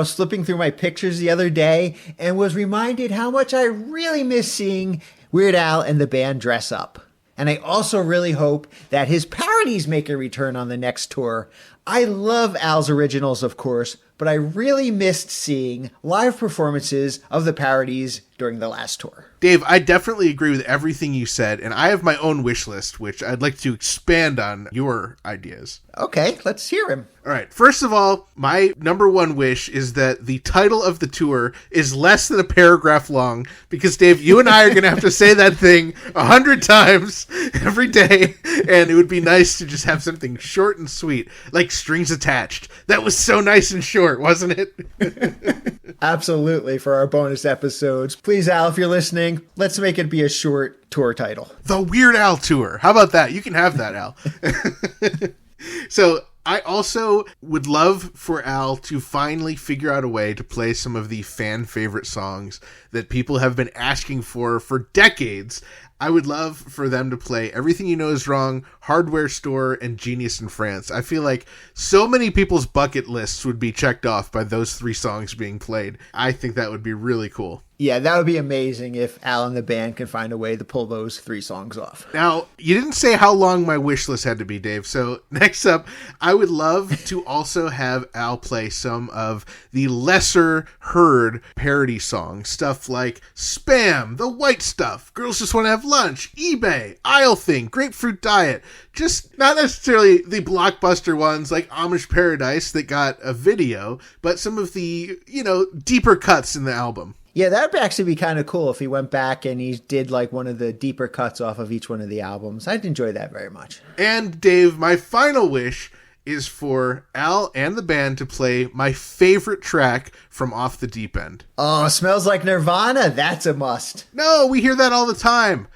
[SPEAKER 2] Slipping through my pictures the other day and was reminded how much I really miss seeing Weird Al and the band dress up. And I also really hope that his parodies make a return on the next tour. I love Al's originals, of course, but I really missed seeing live performances of the parodies during the last tour.
[SPEAKER 1] Dave, I definitely agree with everything you said, and I have my own wish list, which I'd like to expand on your ideas.
[SPEAKER 2] Okay, let's hear him.
[SPEAKER 1] All right, first of all, my number one wish is that the title of the tour is less than a paragraph long, because, Dave, you and I are going to have to say that thing 100 times every day, and it would be nice to just have something short and sweet, like Strings Attached. That was so nice and short. tour, wasn't it?
[SPEAKER 2] Absolutely, for our bonus episodes. Please, Al, if you're listening, let's make it be a short tour title.
[SPEAKER 1] The Weird Al Tour. How about that? You can have that, Al. So I also would love for Al to finally figure out a way to play some of the fan favorite songs that people have been asking for decades. I would love for them to play Everything You Know Is Wrong, Hardware Store, and Genius in France. I feel like so many people's bucket lists would be checked off by those 3 songs being played. I think that would be really cool.
[SPEAKER 2] Yeah, that would be amazing if Al and the band can find a way to pull those 3 songs off.
[SPEAKER 1] Now, you didn't say how long my wish list had to be, Dave. So next up, I would love to also have Al play some of the lesser heard parody songs. Stuff like Spam, The White Stuff, Girls Just Want to Have Lunch, eBay, Aisle Thing, Grapefruit Diet. Just not necessarily the blockbuster ones like Amish Paradise that got a video, but some of the, deeper cuts in the album.
[SPEAKER 2] Yeah, that would actually be kind of cool if he went back and he did like one of the deeper cuts off of each one of the albums. I'd enjoy that very much.
[SPEAKER 1] And Dave, my final wish is for Al and the band to play my favorite track from Off the Deep End.
[SPEAKER 2] Oh, Smells Like Nirvana. That's a must.
[SPEAKER 1] No, we hear that all the time.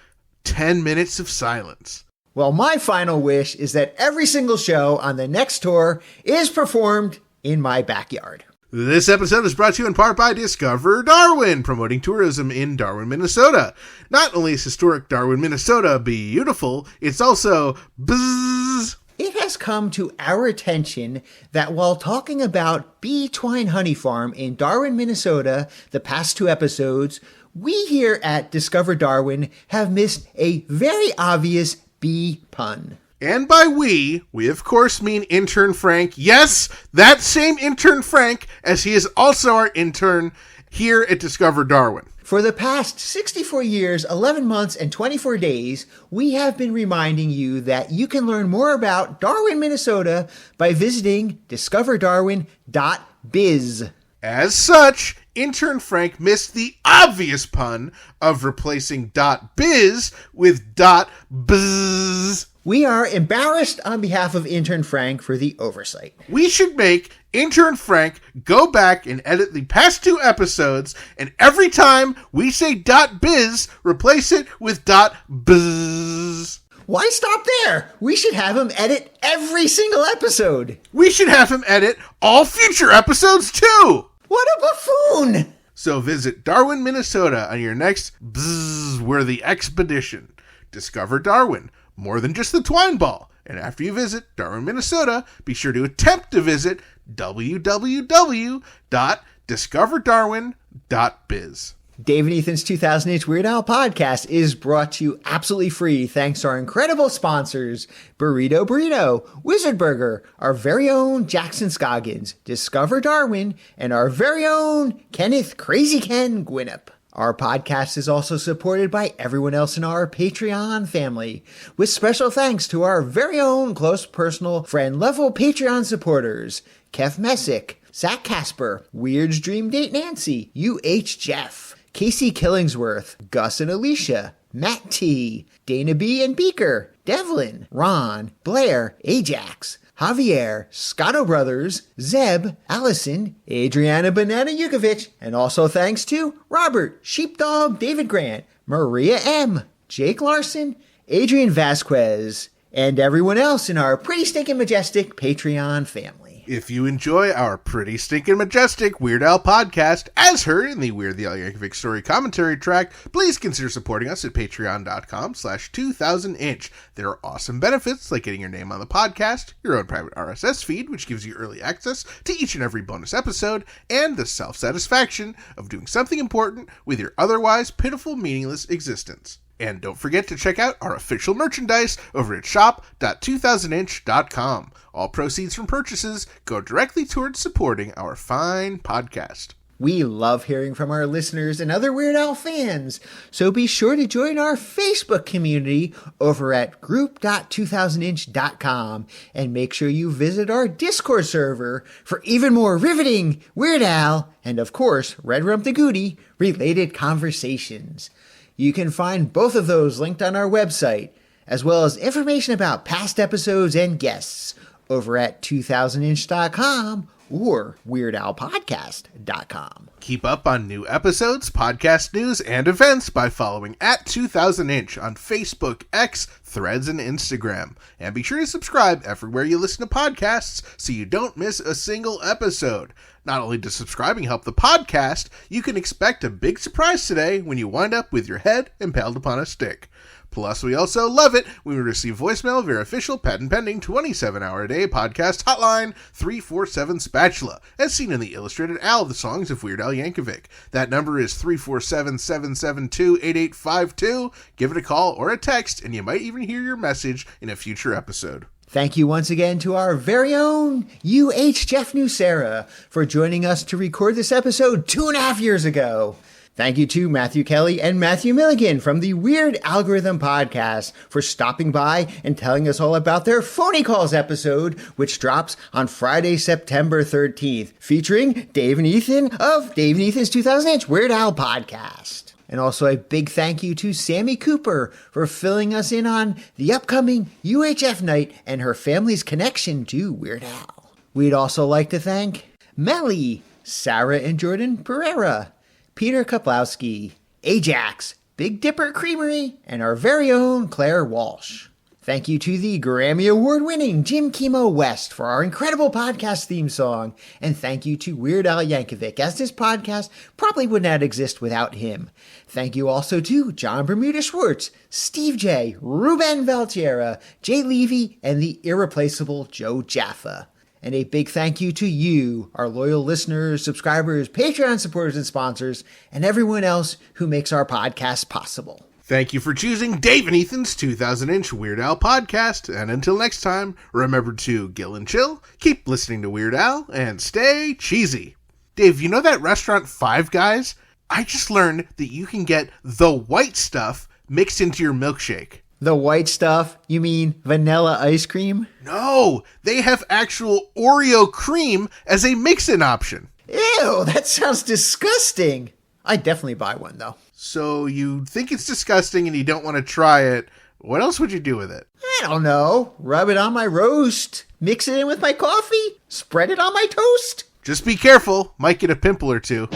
[SPEAKER 1] 10 Minutes of Silence.
[SPEAKER 2] Well, my final wish is that every single show on the next tour is performed in my backyard.
[SPEAKER 1] This episode is brought to you in part by Discover Darwin, promoting tourism in Darwin, Minnesota. Not only is historic Darwin, Minnesota beautiful, it's also bzzz.
[SPEAKER 2] It has come to our attention that while talking about Bee Twine Honey Farm in Darwin, Minnesota, the past 2 episodes, we here at Discover Darwin have missed a very obvious bee pun.
[SPEAKER 1] And by we of course mean intern Frank. Yes, that same intern Frank, as he is also our intern here at Discover Darwin.
[SPEAKER 2] For the past 64 years, 11 months, and 24 days, we have been reminding you that you can learn more about Darwin, Minnesota by visiting discoverdarwin.biz.
[SPEAKER 1] As such, intern Frank missed the obvious pun of replacing .biz with .bzz.
[SPEAKER 2] We are embarrassed on behalf of intern Frank for the oversight.
[SPEAKER 1] We should make intern Frank go back and edit the past 2 episodes, and every time we say .biz, replace it with .bzz.
[SPEAKER 2] Why stop there? We should have him edit every single episode.
[SPEAKER 1] We should have him edit all future episodes too.
[SPEAKER 2] What a buffoon!
[SPEAKER 1] So visit Darwin, Minnesota on your next bzz-worthy expedition. Discover Darwin, more than just the twine ball. And after you visit Darwin, Minnesota, be sure to attempt to visit www.discoverdarwin.biz.
[SPEAKER 2] Dave and Ethan's 2000H Weird Al podcast is brought to you absolutely free thanks to our incredible sponsors, Burrito, Wizard Burger, our very own Jackson Scoggins, Discover Darwin, and our very own Kenneth Crazy Ken Gwinnett. Our podcast is also supported by everyone else in our Patreon family, with special thanks to our very own close personal friend level Patreon supporters, Kev Messick, Zach Casper, Weird's Dream Date Nancy, UHJeff, Casey Killingsworth, Gus and Alicia, Matt T, Dana B and Beaker, Devlin, Ron, Blair, Ajax, Javier, Scotto Brothers, Zeb, Allison, Adriana Banana Yukovic, and also thanks to Robert, Sheepdog, David Grant, Maria M, Jake Larson, Adrian Vasquez, and everyone else in our Pretty Stinkin' Majestic Patreon family.
[SPEAKER 1] If you enjoy our Pretty Stinkin' Majestic Weird Al podcast, as heard in the Weird Al Yankovic Story commentary track, please consider supporting us at patreon.com/2000inch. There are awesome benefits like getting your name on the podcast, your own private RSS feed, which gives you early access to each and every bonus episode, and the self-satisfaction of doing something important with your otherwise pitiful, meaningless existence. And don't forget to check out our official merchandise over at shop.2000inch.com. All proceeds from purchases go directly towards supporting our fine podcast.
[SPEAKER 2] We love hearing from our listeners and other Weird Al fans, so be sure to join our Facebook community over at group.2000inch.com and make sure you visit our Discord server for even more riveting Weird Al and, of course, Red Rump the Goody related conversations. You can find both of those linked on our website, as well as information about past episodes and guests over at 2000inch.com or weirdalpodcast.com.
[SPEAKER 1] Keep up on new episodes, podcast news, and events by following at 2000inch on Facebook, X, Threads, and Instagram. And be sure to subscribe everywhere you listen to podcasts so you don't miss a single episode. Not only does subscribing help the podcast, you can expect a big surprise today when you wind up with your head impaled upon a stick. Plus, we also love it when we receive voicemail via our official patent-pending 27-hour-a-day podcast hotline, 347-SPATULA, as seen in the illustrated Al of the Songs of Weird Al Yankovic. That number is 347-772-8852. Give it a call or a text, and you might even hear your message in a future episode.
[SPEAKER 2] Thank you once again to our very own UHJeff Nucera for joining us to record this episode 2.5 years ago. Thank you to Matthew Kelly and Matthew Milligan from the Weird Al-Gorithm podcast for stopping by and telling us all about their Phony Calls episode, which drops on Friday, September 13th, featuring Dave and Ethan of Dave and Ethan's 2000-inch Weird Al podcast. And also a big thank you to Sami Cooper for filling us in on the upcoming UHF night and her family's connection to Weird Al. We'd also like to thank Melly, Sarah and Jordan Pereira, Peter Kaplowski, Ajax, Big Dipper Creamery, and our very own Claire Walsh. Thank you to the Grammy Award-winning Jim Kimo West for our incredible podcast theme song, and thank you to Weird Al Yankovic, as this podcast probably would not exist without him. Thank you also to John Bermuda Schwartz, Steve J, Ruben Valtierra, Jay Levy, and the irreplaceable Joe Jaffa. And a big thank you to you, our loyal listeners, subscribers, Patreon supporters, and sponsors, and everyone else who makes our podcast possible.
[SPEAKER 1] Thank you for choosing Dave and Ethan's 2000-inch Weird Al podcast. And until next time, remember to gill and chill, keep listening to Weird Al, and stay cheesy. Dave, you know that restaurant Five Guys? I just learned that you can get the white stuff mixed into your milkshake.
[SPEAKER 2] The white stuff? You mean vanilla ice cream?
[SPEAKER 1] No, they have actual Oreo cream as a mix-in option.
[SPEAKER 2] Ew, that sounds disgusting. I'd definitely buy one, though.
[SPEAKER 1] So you think it's disgusting and you don't want to try it. What else would you do with it?
[SPEAKER 2] I don't know. Rub it on my roast. Mix it in with my coffee. Spread it on my toast.
[SPEAKER 1] Just be careful. Might get a pimple or two.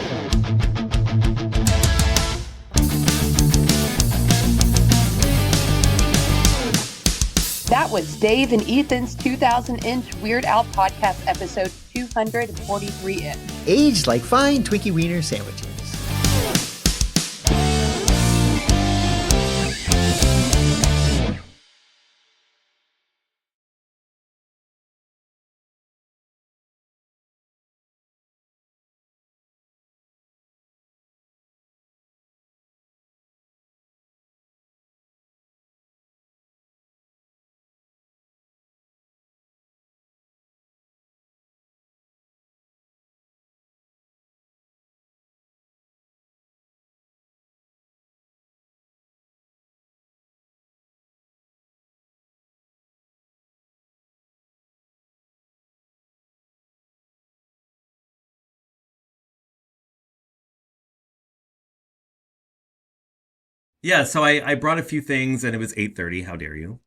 [SPEAKER 5] That was Dave and Ethan's 2000-inch Weird Al podcast episode 243 in.
[SPEAKER 2] Aged like fine Twinkie Wiener sandwiches.
[SPEAKER 8] Yeah, so I brought a few things and it was 8:30. How dare you?